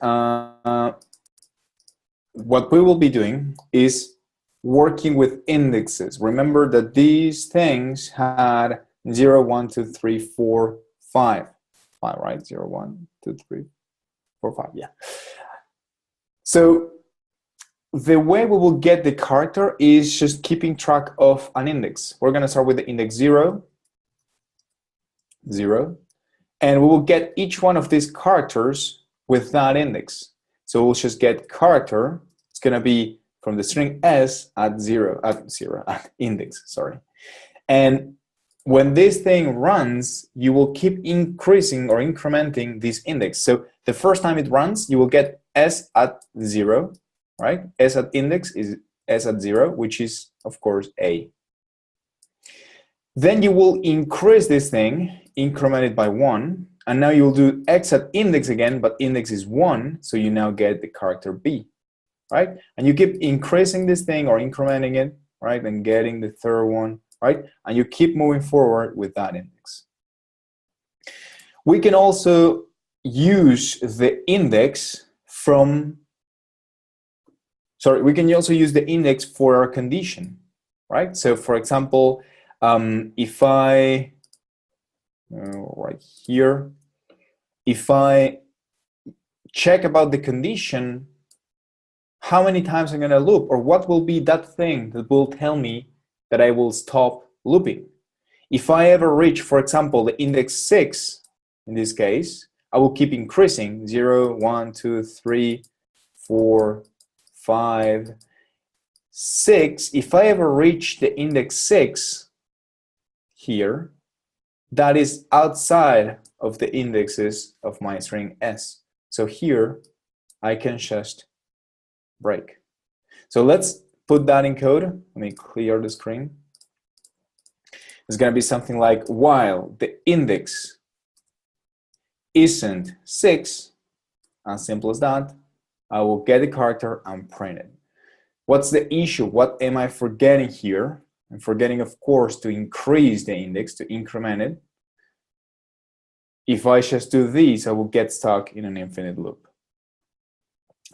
working with indexes. Remember that these things had 0, 1, 2, 3, 4, 5. 5, right? 0, 1, 2, 3, 4, 5. Yeah. So the way we will get the character is just keeping track of an index. We're going to start with the index 0, 0. And we will get each one of these characters with that index. So we'll just get character. It's going to be from the string S at index, sorry. And when this thing runs, you will keep increasing or incrementing this index. So the first time it runs, you will get S at 0, right? S at index is S at 0, which is, of course, A. Then you will increase this thing, increment it by 1, and now you'll do X at index again, but index is 1, so you now get the character B, right? And you keep increasing this thing or incrementing it, right? And getting the third one, right? And you keep moving forward with that index. We can also use the index we can also use the index for our condition, right? So for example, if I, right here, if I check about the condition, how many times I'm going to loop, or what will be that thing that will tell me that I will stop looping. If I ever reach, for example, the index 6, in this case, I will keep increasing 0, 1, 2, 3, 4, 5, 6. If I ever reach the index 6 here, that is outside of the indexes of my string S. So here, I can just break. So let's put that in code. Let me clear the screen. It's going to be something like, while the index isn't 6, as simple as that, I will get the character and print it. What's the issue? What am I forgetting here? I'm forgetting, of course, to increase the index, to increment it. If I just do this, I will get stuck in an infinite loop.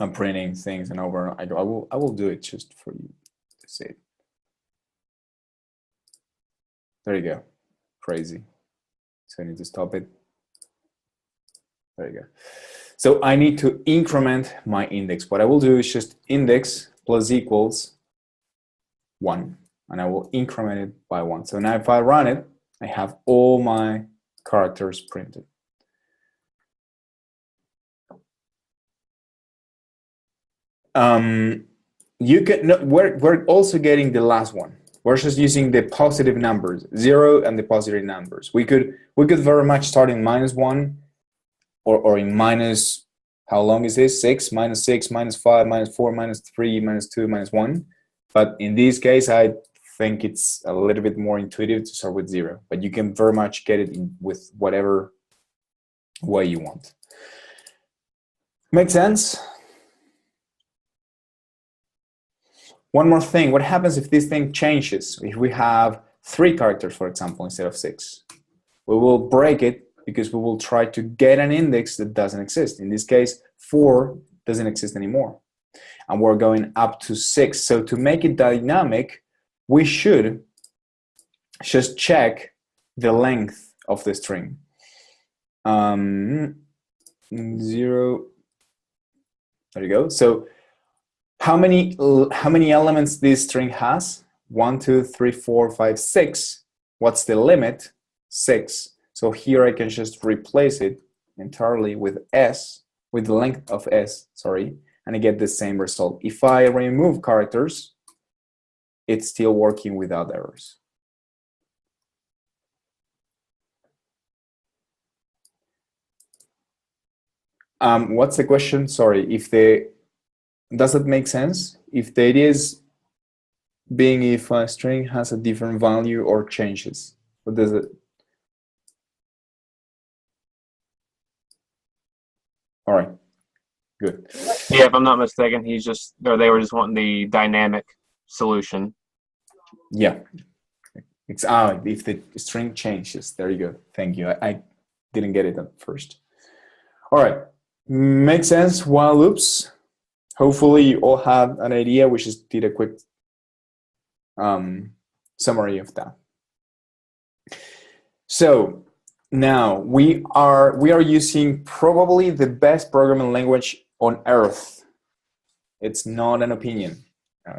I'm printing things and over and over. I will do it just for you to see it. There you go. Crazy. So I need to stop it. There you go. So I need to increment my index. What I will do is just index plus equals 1, and I will increment it by 1. So now if I run it, I have all my characters printed. You can, no, we're also getting the last one. We're just using the positive numbers, 0 and the positive numbers. We could very much start in -1 or in minus, how long is this? 6, -6, -5, -4, -3, -2, -1. But in this case, I think it's a little bit more intuitive to start with 0. But you can very much get it with whatever way you want. Make sense? One more thing, what happens if this thing changes? If we have 3 characters, for example, instead of 6? We will break it because we will try to get an index that doesn't exist. In this case, 4 doesn't exist anymore. And we're going up to 6. So to make it dynamic, we should just check the length of the string. 0. There you go. So how many elements this string has? 1, 2, 3, 4, 5, 6. What's the limit? 6. So here I can just replace it entirely with s, with the length of s, sorry, and I get the same result. If I remove characters, it's still working without errors. What's the question? Sorry, does that make sense? If the idea is being if a string has a different value or changes, what does it? All right, good. Yeah, if I'm not mistaken, they were just wanting the dynamic solution. Yeah, it's if the string changes. There you go. Thank you. I didn't get it at first. All right, makes sense. While loops. Hopefully you all have an idea. We just did a quick summary of that. So now we are using probably the best programming language on earth. It's not an opinion.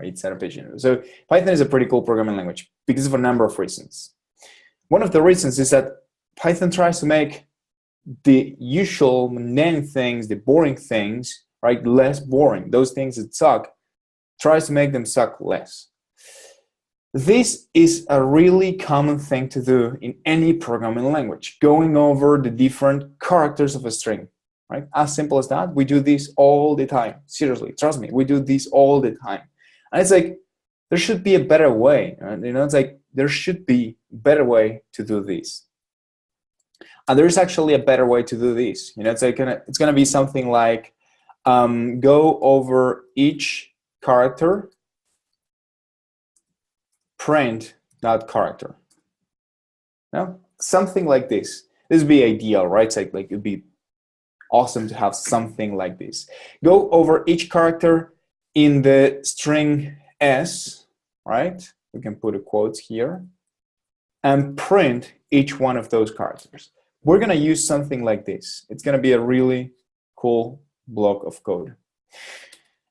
It's an opinion. So Python is a pretty cool programming language because of a number of reasons. One of the reasons is that Python tries to make the usual mundane things, the boring things, right, less boring. Those things that suck, tries to make them suck less. This is a really common thing to do in any programming language, going over the different characters of a string, right? As simple as that. We do this all the time. Seriously, trust me, we do this all the time. And it's like, there should be a better way. Right? You know, it's like, there should be a better way to do this. And there's actually a better way to do this. You know, it's like it's gonna be something like, go over each character, print that character. Now, something like this. This would be ideal, right? It's like it'd be awesome to have something like this. Go over each character in the string s, right? We can put a quote here, and print each one of those characters. We're gonna use something like this. It's gonna be a really cool block of code.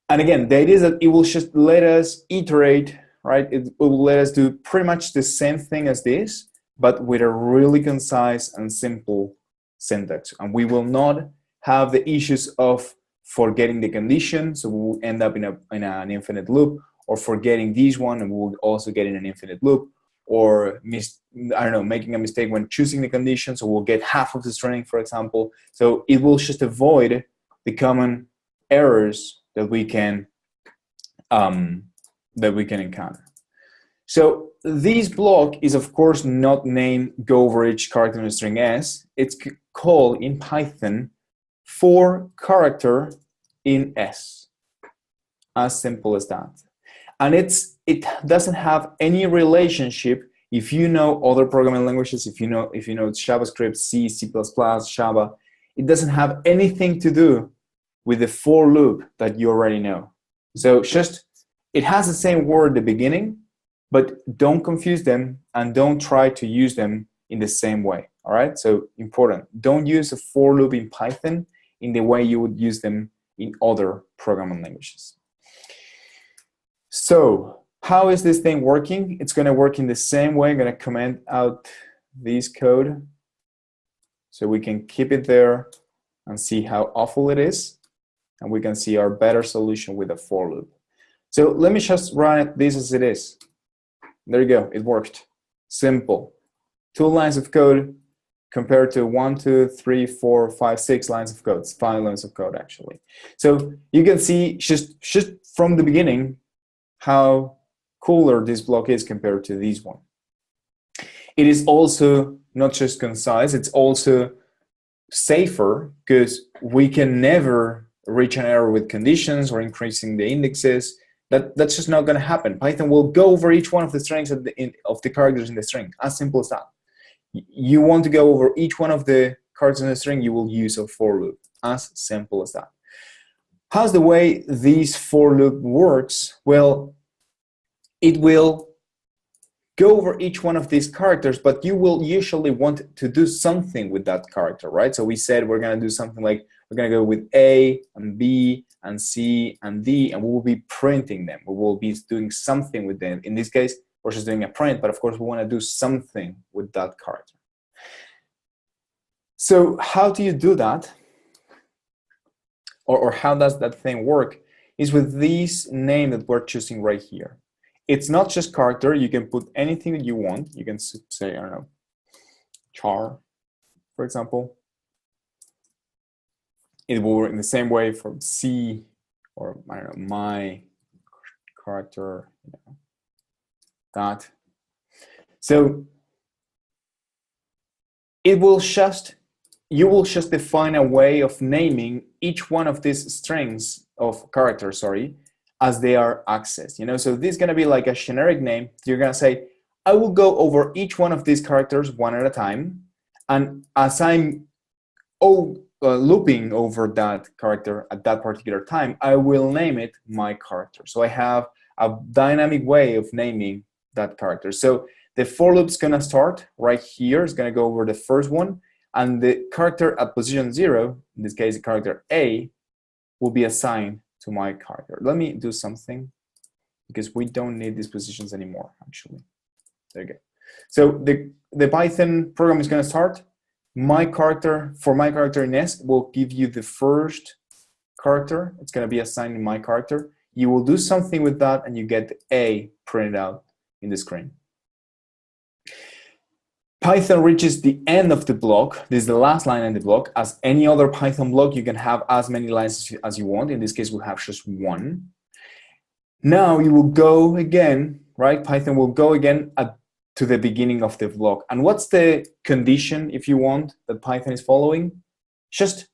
And again, the idea is that it will just let us iterate, right? It will let us do pretty much the same thing as this, but with a really concise and simple syntax. And we will not have the issues of forgetting the condition, so we will end up in an infinite loop, or forgetting this one and we will also get in an infinite loop, or making a mistake when choosing the condition, so we'll get half of the string, for example. So it will just avoid the common errors that we can encounter. So this block is of course not named go over each character in the string s. It's called in Python for character in s. As simple as that. And it doesn't have any relationship. If you know other programming languages, if you know JavaScript, C, C++, Java, it doesn't have anything to do with the for loop that you already know. So it has the same word at the beginning, but don't confuse them and don't try to use them in the same way. All right, so important. Don't use a for loop in Python in the way you would use them in other programming languages. So how is this thing working? It's going to work in the same way. I'm going to comment out this code so we can keep it there and see how awful it is. And we can see our better solution with a for loop. So let me just run this as it is. There you go. It worked. Simple. 2 lines of code compared to 1, 2, 3, 4, 5, 6 lines of code. It's 5 lines of code, actually. So you can see just from the beginning how cooler this block is compared to this one. It is also not just concise, it's also safer because we can never reach an error with conditions or increasing the indexes. That's just not going to happen. Python will go over each one of the strings of the characters in the string. As simple as that. You want to go over each one of the characters in the string, you will use a for loop. As simple as that. How's the way this for loop works? Well, it will go over each one of these characters, but you will usually want to do something with that character, right? So we said we're going to do something like we're going to go with A and B and C and D, and we will be printing them. We will be doing something with them. In this case, we're just doing a print, but of course we want to do something with that character. So how do you do that? Or how does that thing work? Is with this name that we're choosing right here. It's not just character. You can put anything that you want. You can say, I don't know, char, for example. It will work in the same way from C, or I don't know, my character, you know, that. So it will just, you will just define a way of naming each one of these strings of characters, sorry, as they are accessed. You know, so this is going to be like a generic name. You're going to say, I will go over each one of these characters one at a time, and as I'm looping over that character at that particular time, I will name it my character. So I have a dynamic way of naming that character. So the for loop is going to start right here. It's going to go over the first one, and the character at position 0, in this case, the character A, will be assigned to my character. Let me do something, because we don't need these positions anymore, actually. There you go. So the Python program is going to start. My character, for my character in S, will give you the first character. It's going to be assigned to my character. You will do something with that, and you get the A printed out in the screen. Python reaches the end of the block. This is the last line in the block. As any other Python block, you can have as many lines as you want. In this case, we'll have just one. Now you will go again, right? Python will go again to the beginning of the block. And what's the condition, if you want, that Python is following? Just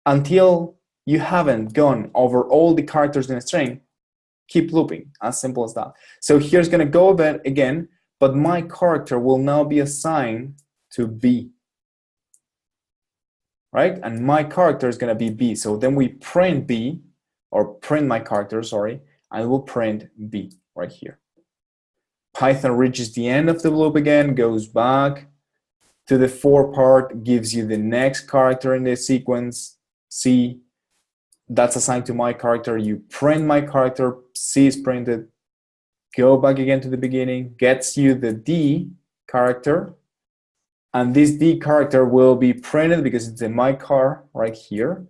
until you haven't gone over all the characters in a string, keep looping. As simple as that. So here's going to go again, but my character will now be assigned to B, right? And my character is going to be B. So then we print B, or print my character, sorry, and we'll print B right here. Python reaches the end of the loop again, goes back to the for part, gives you the next character in the sequence, C. That's assigned to my character. You print my character, C is printed. Go back again to the beginning, gets you the D character, and this D character will be printed because it's in my car right here.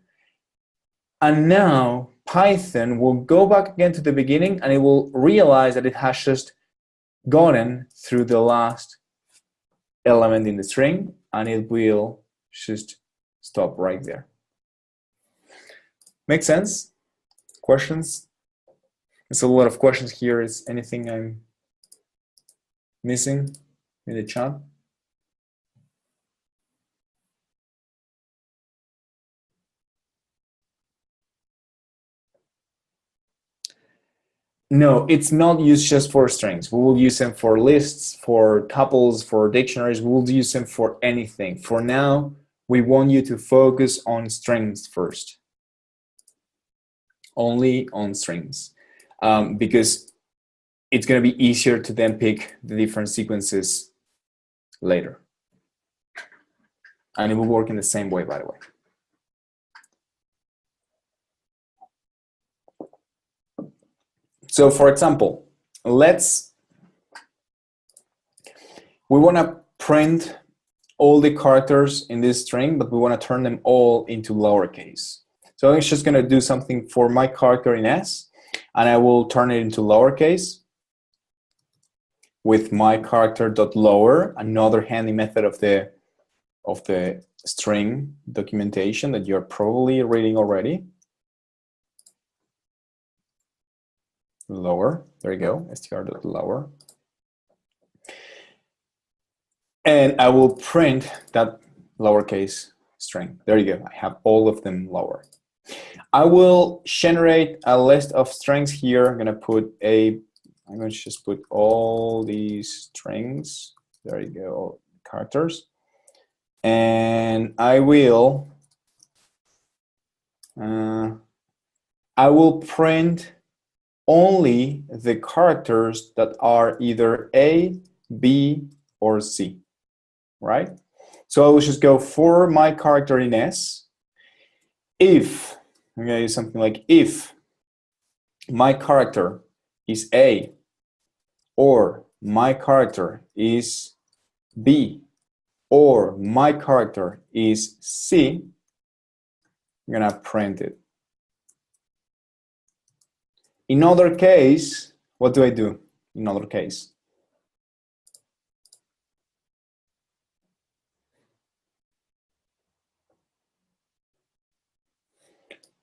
And now Python will go back again to the beginning, and it will realize that it has just gotten through the last element in the string, and it will just stop right there. Make sense? Questions? There's a lot of questions here. Is anything I'm missing in the chat? No, it's not used just for strings. We will use them for lists, for tuples, for dictionaries. We will use them for anything. For now, we want you to focus on strings first. Only on strings. Because it's going to be easier to then pick the different sequences later. And it will work in the same way, by the way. So for example, we want to print all the characters in this string, but we want to turn them all into lowercase. So I'm just going to do something for my character in S, and I will turn it into lowercase with my character.lower, another handy method of the string documentation that you're probably reading already. Lower, there you go, str.lower. And I will print that lowercase string. There you go. I have all of them lower. I will generate a list of strings here. I'm going to just put all these strings. There you go, all characters. And I will print only the characters that are either A, B, or C, right? So I will just go for my character in S. If, I'm going to use something like if my character is A, or my character is B, or my character is C, I'm going to print it. In other case, what do I do in other case?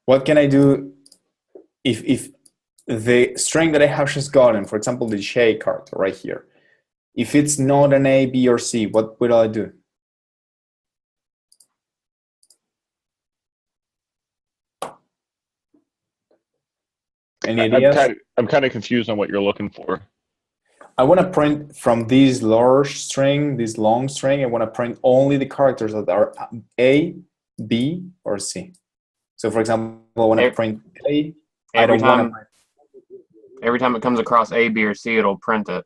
What can I do if the string that I have just gotten, for example, the J character right here, if it's not an A, B, or C, what will I do? Any ideas? I'm kind of confused on what you're looking for. I want to print from this large string, this long string, I want to print only the characters that are A, B, or C. So for example, I want to print A. Every time it comes across A, B, or C, it'll print it.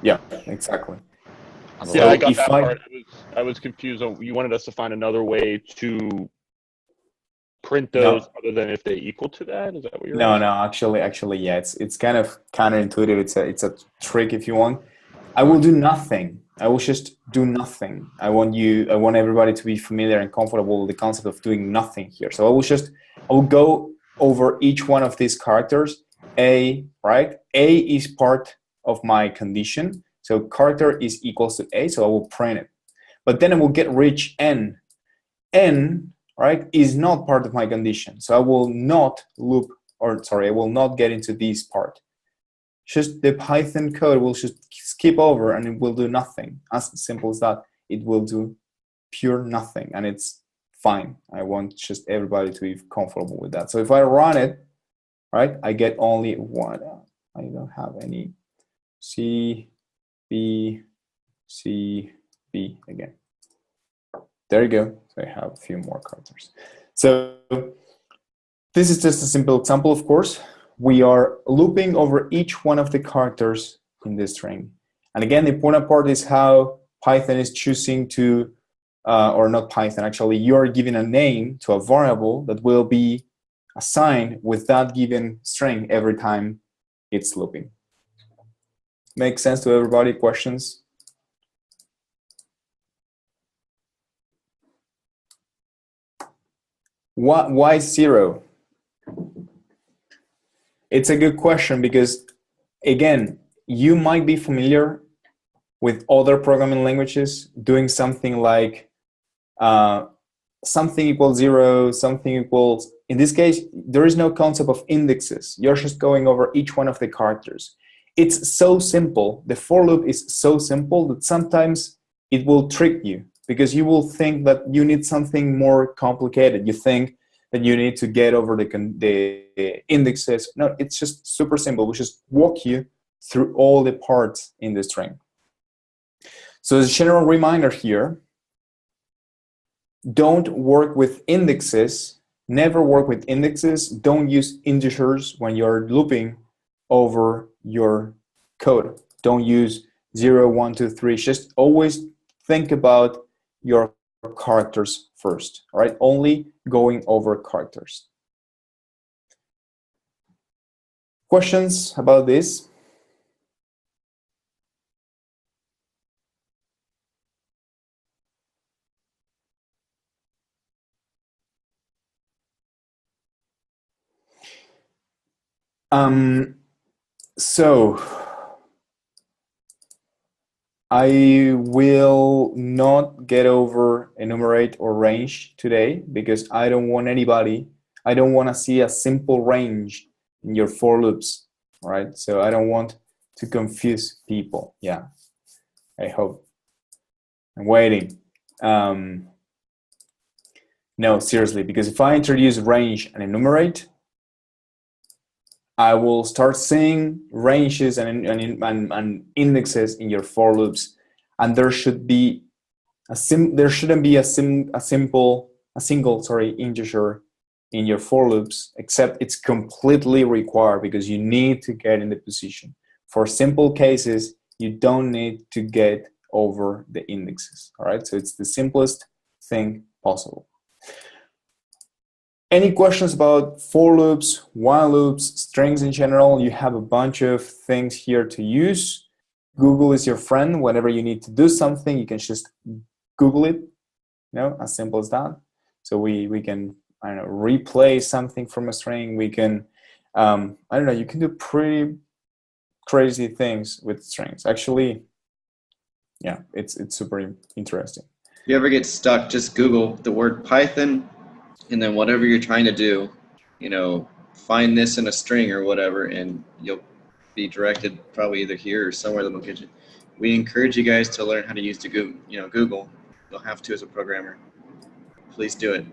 Yeah, exactly. Yeah, I got that part. I was confused. You wanted us to find another way to print those other than if they equal to that? Is that what you're asking? No, actually, yeah, it's kind of counterintuitive. It's a trick if you want. I will do nothing. I will just do nothing. I want everybody to be familiar and comfortable with the concept of doing nothing here. So I will go over each one of these characters. A, right? A is part of my condition. So character is equals to A, so I will print it. But then I will get rich N. N, right, is not part of my condition. So I will not I will not get into this part. Just the Python code will just skip over and it will do nothing. As simple as that. It will do pure nothing and it's fine. I want just everybody to be comfortable with that. So if I run it, right, I get only one. I don't have any C, B, C, B again. There you go. So I have a few more characters. So this is just a simple example, of course. We are looping over each one of the characters in this string. And again, the important part is how Python is choosing to, or not Python, actually, you're giving a name to a variable that will be assigned with that given string every time it's looping. Makes sense to everybody? Questions? Why 0? It's a good question because, again, you might be familiar with other programming languages doing something like something equals 0, something equals. In this case, there is no concept of indexes. You're just going over each one of the characters. It's so simple. The for loop is so simple that sometimes it will trick you because you will think that you need something more complicated. You think that you need to get over the indexes. No, it's just super simple. We just walk you through all the parts in the string. So as a general reminder here, don't work with indexes. Never work with indexes. Don't use integers when you're looping over your code. Don't use 0, 1, 2, 3. Just always think about your characters first, all right? Only going over characters. Questions about this? So I will not get over enumerate or range today because I don't want to see a simple range in your for loops, right? So I don't want to confuse people. Yeah, I hope. I'm waiting. No, seriously, because if I introduce range and enumerate, I will start seeing ranges and indexes in your for loops, and there should be there shouldn't be a single integer in your for loops, except it's completely required because you need to get in the position. For simple cases, you don't need to get over the indexes. All right, so it's the simplest thing possible. Any questions about for loops, while loops, strings in general? You have a bunch of things here to use. Google is your friend. Whenever you need to do something, you can just Google it, as simple as that. So we can, I don't know, replay something from a string. We can, I don't know, you can do pretty crazy things with strings. Actually, yeah, it's super interesting. If you ever get stuck, just Google the word Python, and then whatever you're trying to do, find this in a string or whatever, and you'll be directed probably either here or somewhere that will get you. We encourage you guys to learn how to use the Google. You'll have to as a programmer. Please do it.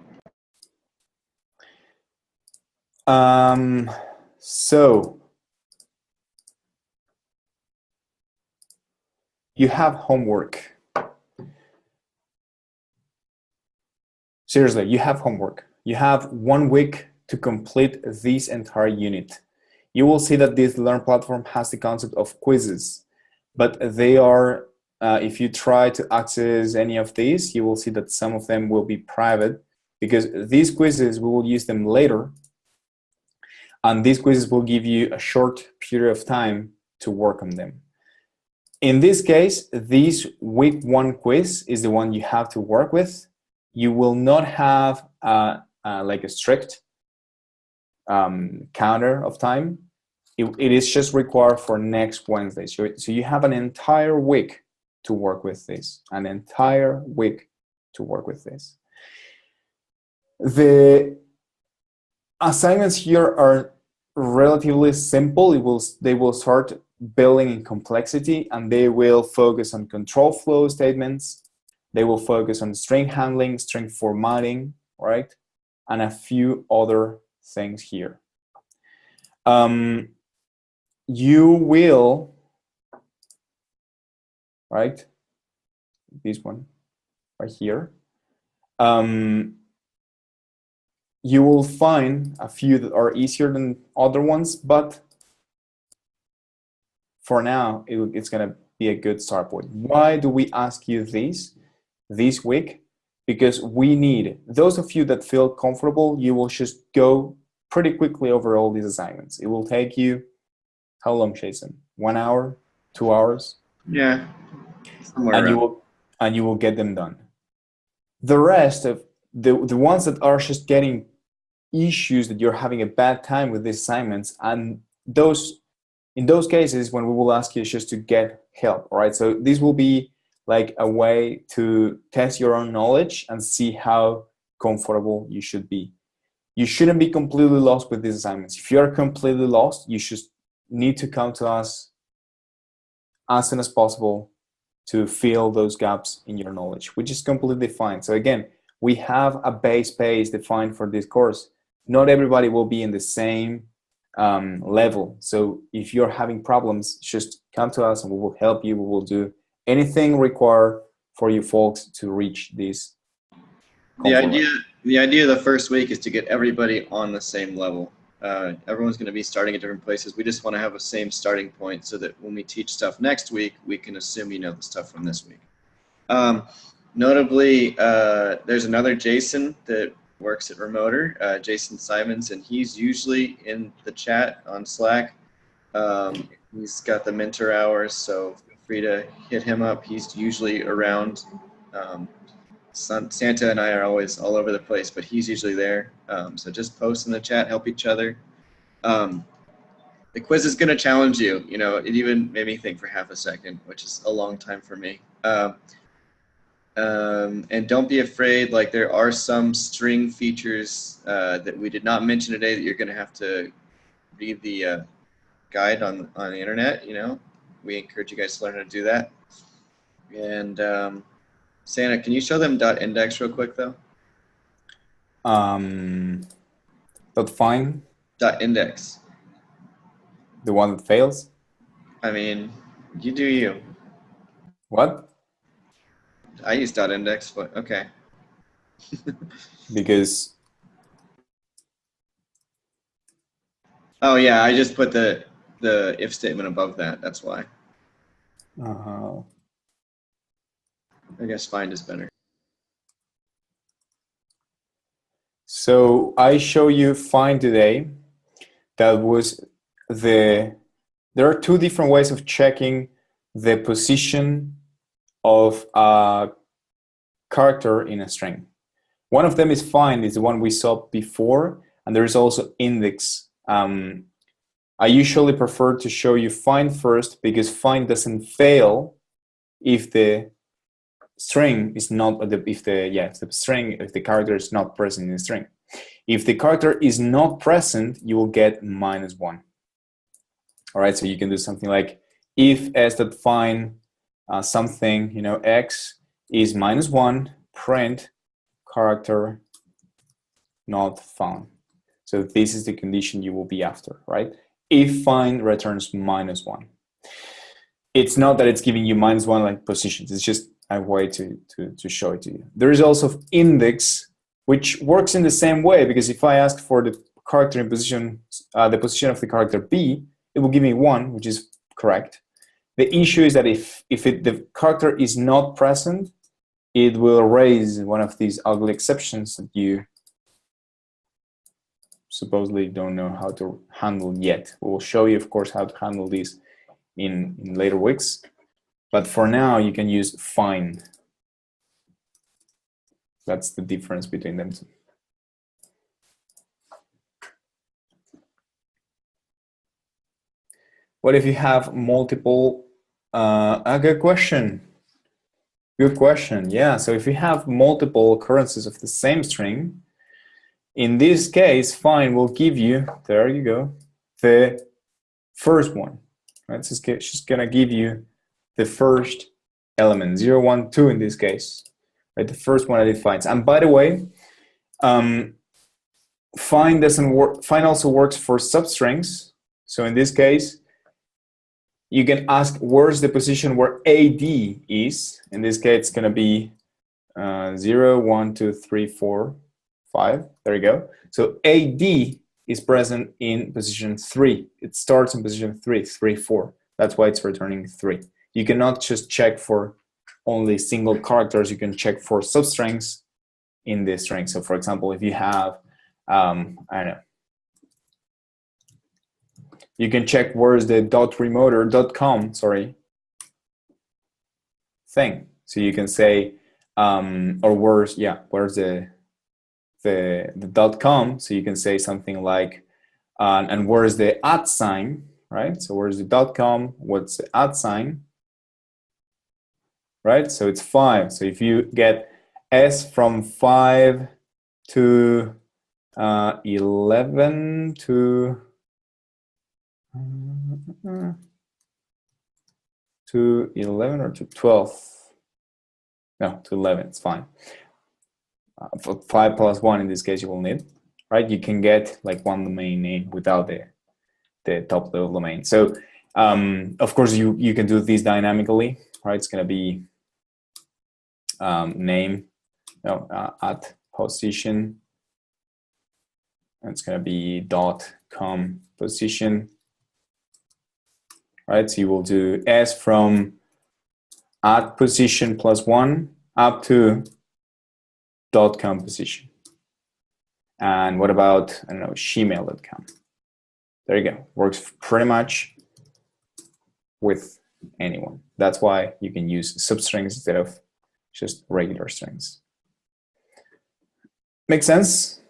So you have homework. Seriously, you have homework. You have 1 week to complete this entire unit. You will see that this Learn platform has the concept of quizzes, but they are, if you try to access any of these, you will see that some of them will be private, because these quizzes, we will use them later, and these quizzes will give you a short period of time to work on them. In this case, this week 1 quiz is the one you have to work with. You will not have like a strict counter of time. It is just required for next Wednesday. So you have an entire week to work with this, an entire week to work with this. The assignments here are relatively simple. They will start building in complexity, and they will focus on control flow statements. They will focus on string handling, string formatting, right? And a few other things here. You will, right? This one right here. You will find a few that are easier than other ones, but for now, it's going to be a good start point. Why do we ask you this week? Because we need, those of you that feel comfortable, you will just go pretty quickly over all these assignments. It will take you, how long, Jason? 1 hour, 2 hours? Yeah, somewhere around. And you will get them done. The rest of the ones that are just getting issues, that you're having a bad time with these assignments, and in those cases, when we will ask you just to get help, all right? So this will be like a way to test your own knowledge and see how comfortable you should be. You shouldn't be completely lost with these assignments. If you are completely lost, you just need to come to us as soon as possible to fill those gaps in your knowledge, which is completely fine. So again, we have a base page defined for this course. Not everybody will be in the same level. So if you're having problems, just come to us and we will help you. We will do anything required for you folks to reach this. The idea of the first week is to get everybody on the same level. Everyone's going to be starting at different places. We just want to have a same starting point so that when we teach stuff next week, we can assume you know the stuff from this week. Notably, there's another Jason that works at rmotr, Jason Simons, and he's usually in the chat on Slack. He's got the mentor hours, so feel free to hit him up. He's usually around. Santa and I are always all over the place, but he's usually there. So just post in the chat, help each other. The quiz is going to challenge you. You know, it even made me think for half a second, which is a long time for me. And don't be afraid. Like, there are some string features that we did not mention today that you're going to have to read the guide on the internet. You know, we encourage you guys to learn how to do that. And Santa, can you show them .index real quick though? dot find, Dot index. the one that fails. I mean, you do you. What? I use dot index, but okay. Because Oh yeah, I just put the if statement above that. That's why. I guess find is better. So I show you find today. That was there are two different ways of checking the position of a character in a string. One of them is find, is the one we saw before, and there is also index. I usually prefer to show you find first because find doesn't fail if the string is not if the character is not present in the string. If the character is not present, you will get -1. All right, so you can do something like if s.find something, x is -1, print character not found. So this is the condition you will be after, right? If find returns -1. It's not that it's giving you -1 like positions. It's just a way to show it to you. There is also index, which works in the same way, because if I ask for the character in position, the position of the character B, it will give me 1, which is correct. The issue is that if the character is not present, it will raise one of these ugly exceptions that you supposedly don't know how to handle yet. We will show you, of course, how to handle this in later weeks. But for now, you can use find. That's the difference between them two. What if you have multiple? A good question. Good question. Yeah. So if you have multiple occurrences of the same string, in this case, find will give you, there you go, the first one. Right? So it's just gonna give you the first element, 0, 1, 2 in this case. Right? The first one that it finds. And by the way, find doesn't work. Find also works for substrings. So in this case, you can ask where's the position where AD is. In this case, it's going to be 0, 1, 2, 3, 4, 5. There you go. So AD is present in position 3. It starts in position 3, 3, 4. That's why it's returning 3. You cannot just check for only single characters. You can check for substrings in this string. So for example, if you have, I don't know, you can check where's the .rmotr.com, thing. So you can say, or where's the .com. So you can say something like, and where's the @ right? So where's the .com? What's the @ right? So it's 5. So if you get S from 5 to 11 to 11 or to 12. No, to 11, it's fine. For 5 plus 1 in this case you will need, right? You can get like one domain name without the top level domain. So of course you can do this dynamically, right? It's going to be name, at position. It's going to be .com position, right? So you will do S from at position plus 1 up to .com position. And what about, I don't know, gmail.com? There you go. Works pretty much with anyone. That's why you can use substrings instead of just regular strings. Make sense?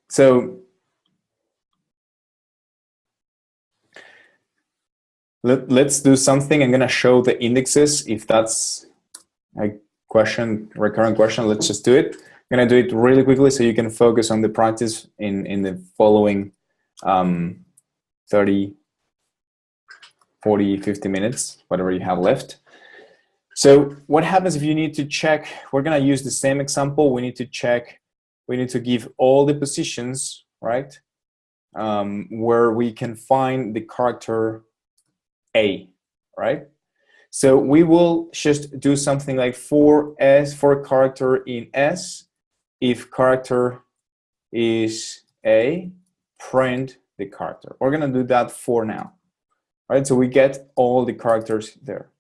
So let's do something. I'm gonna show the indexes. If that's a question, recurrent question, let's just do it. I'm gonna do it really quickly so you can focus on the practice in the following 30, 40, 50 minutes, whatever you have left. So what happens if you need to check? We're going to use the same example. We need to check. We need to give all the positions, right, where we can find the character A, right? So we will just do something like for character in S, if character is A, print the character. We're going to do that for now, right? So we get all the characters there.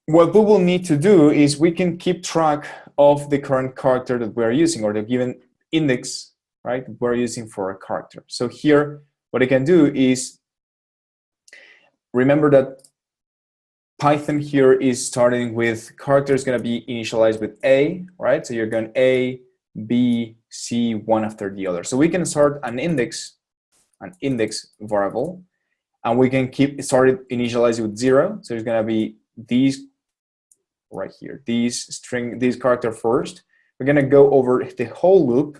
What we will need to do is we can keep track of the current character that we're using, or the given index, right, we're using for a character. So here, what I can do is, remember that Python here is starting with character is going to be initialized with A, right? So you're going A, B, C, one after the other. So we can start an index variable, and we can keep started initialized with 0. So it's going to be these right here, these character first. We're going to go over the whole loop,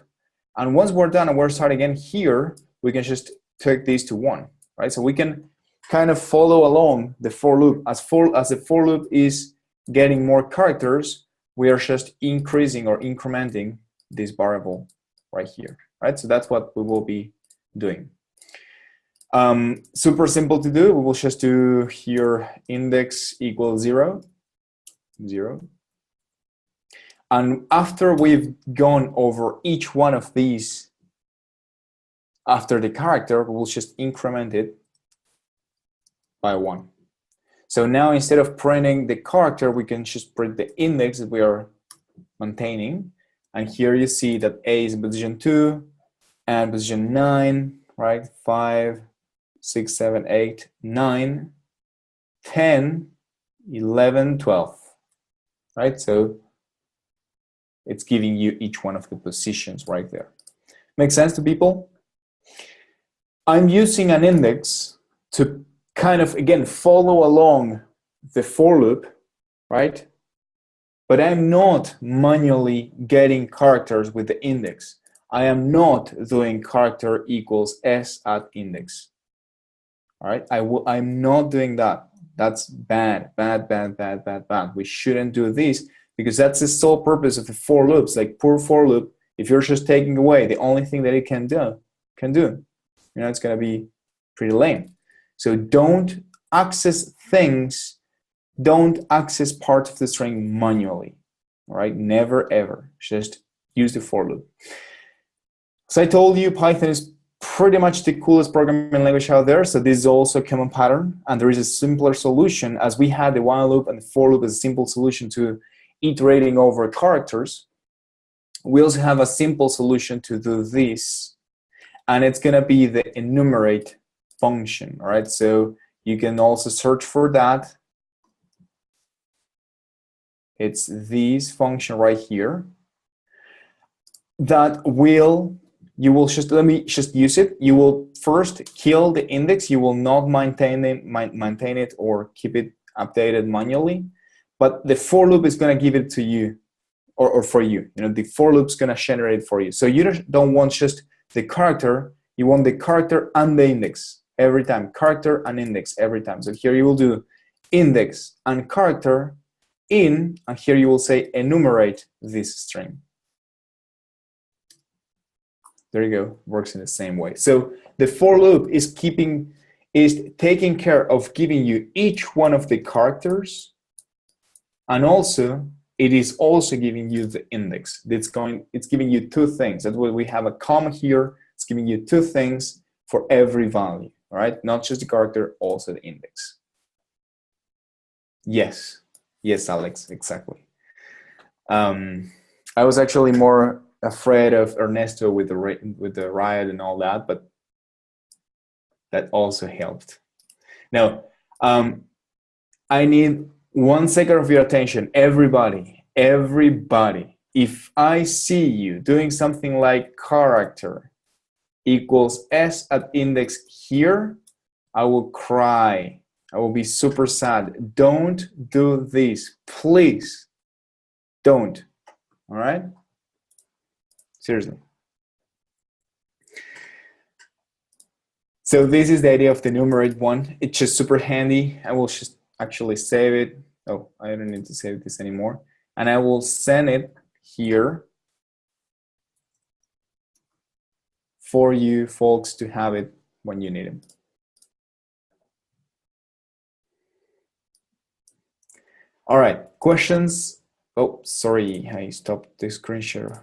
and once we're done and we're starting again here, we can just take these to 1, right? So we can kind of follow along the for loop. As the for loop is getting more characters, we are just increasing or incrementing this variable right here, right? So that's what we will be doing. Super simple to do. We will just do here index equals 0, 0. And after we've gone over each one of these after the character, we will just increment it by 1. So now instead of printing the character, we can just print the index that we are maintaining. And here you see that A is in position 2 and position 9, right? 5, 6, 7, 8, 9, 10, 11, 12, right? So it's giving you each one of the positions right there. Make sense to people? I'm using an index to kind of, again, follow along the for loop, right? But I'm not manually getting characters with the index. I am not doing character equals S at index. All right, I'm not doing that. That's bad. We shouldn't do this, because that's the sole purpose of the for loops. Like poor for loop, if you're just taking away the only thing that it can do, you know, it's gonna be pretty lame. So don't access things, don't access parts of the string manually. All right, never ever. Just use the for loop. So I told you Python is pretty much the coolest programming language out there. So this is also a common pattern, and there is a simpler solution. As we had the while loop and the for loop as a simple solution to iterating over characters, we also have a simple solution to do this, and it's gonna be the enumerate function. All right, so you can also search for that. It's this function right here that will, you will just, let me just use it. You will first kill the index. You will not maintain it or keep it updated manually, but the for loop is going to give it to you, or for you. You know, the for loop is going to generate it for you. So you don't want just the character. You want the character and the index every time. Character and index every time. So here you will do index and character in, and here you will say enumerate this string. There you go, works in the same way. So the for loop is taking care of giving you each one of the characters, and also it is also giving you the index. It's giving you two things. That's why we have a comma here. It's giving you two things for every value, all right? Not just the character, also the index. Yes, Alex, exactly. I was actually more afraid of Ernesto with the riot and all that, but that also helped. Now, I need 1 second of your attention, everybody. If I see you doing something like character equals S at index here, I will cry. I will be super sad. Don't do this, please. Don't, all right? Seriously. So this is the idea of the enumerate one. It's just super handy. I will just actually save it. Oh, I don't need to save this anymore. And I will send it here for you folks to have it when you need it. All right, questions? Oh, sorry, I stopped the screen share.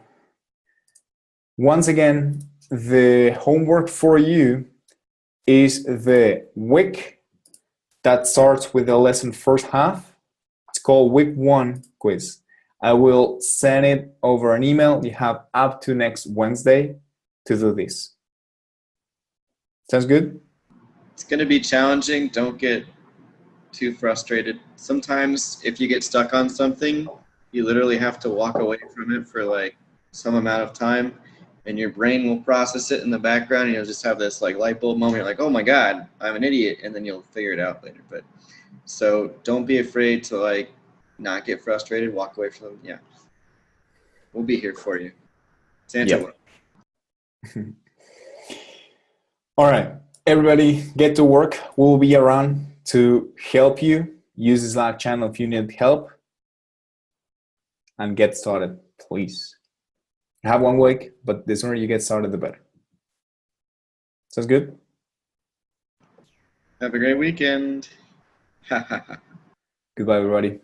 Once again, the homework for you is the week that starts with the lesson first half. It's called week 1 quiz. I will send it over an email. You have up to next Wednesday to do this. Sounds good? It's going to be challenging. Don't get too frustrated. Sometimes if you get stuck on something, you literally have to walk away from it for like some amount of time, and your brain will process it in the background, and you'll just have this like light bulb moment. You're like, oh my God, I'm an idiot. And then you'll figure it out later. But so don't be afraid to like not get frustrated, walk away from them. Yeah. We'll be here for you. Santiago. Yep. All right, everybody get to work. We'll be around to help you. Use the Slack channel if you need help. And get started, please. You have 1 week, but the sooner you get started, the better. Sounds good? Have a great weekend. Goodbye, everybody.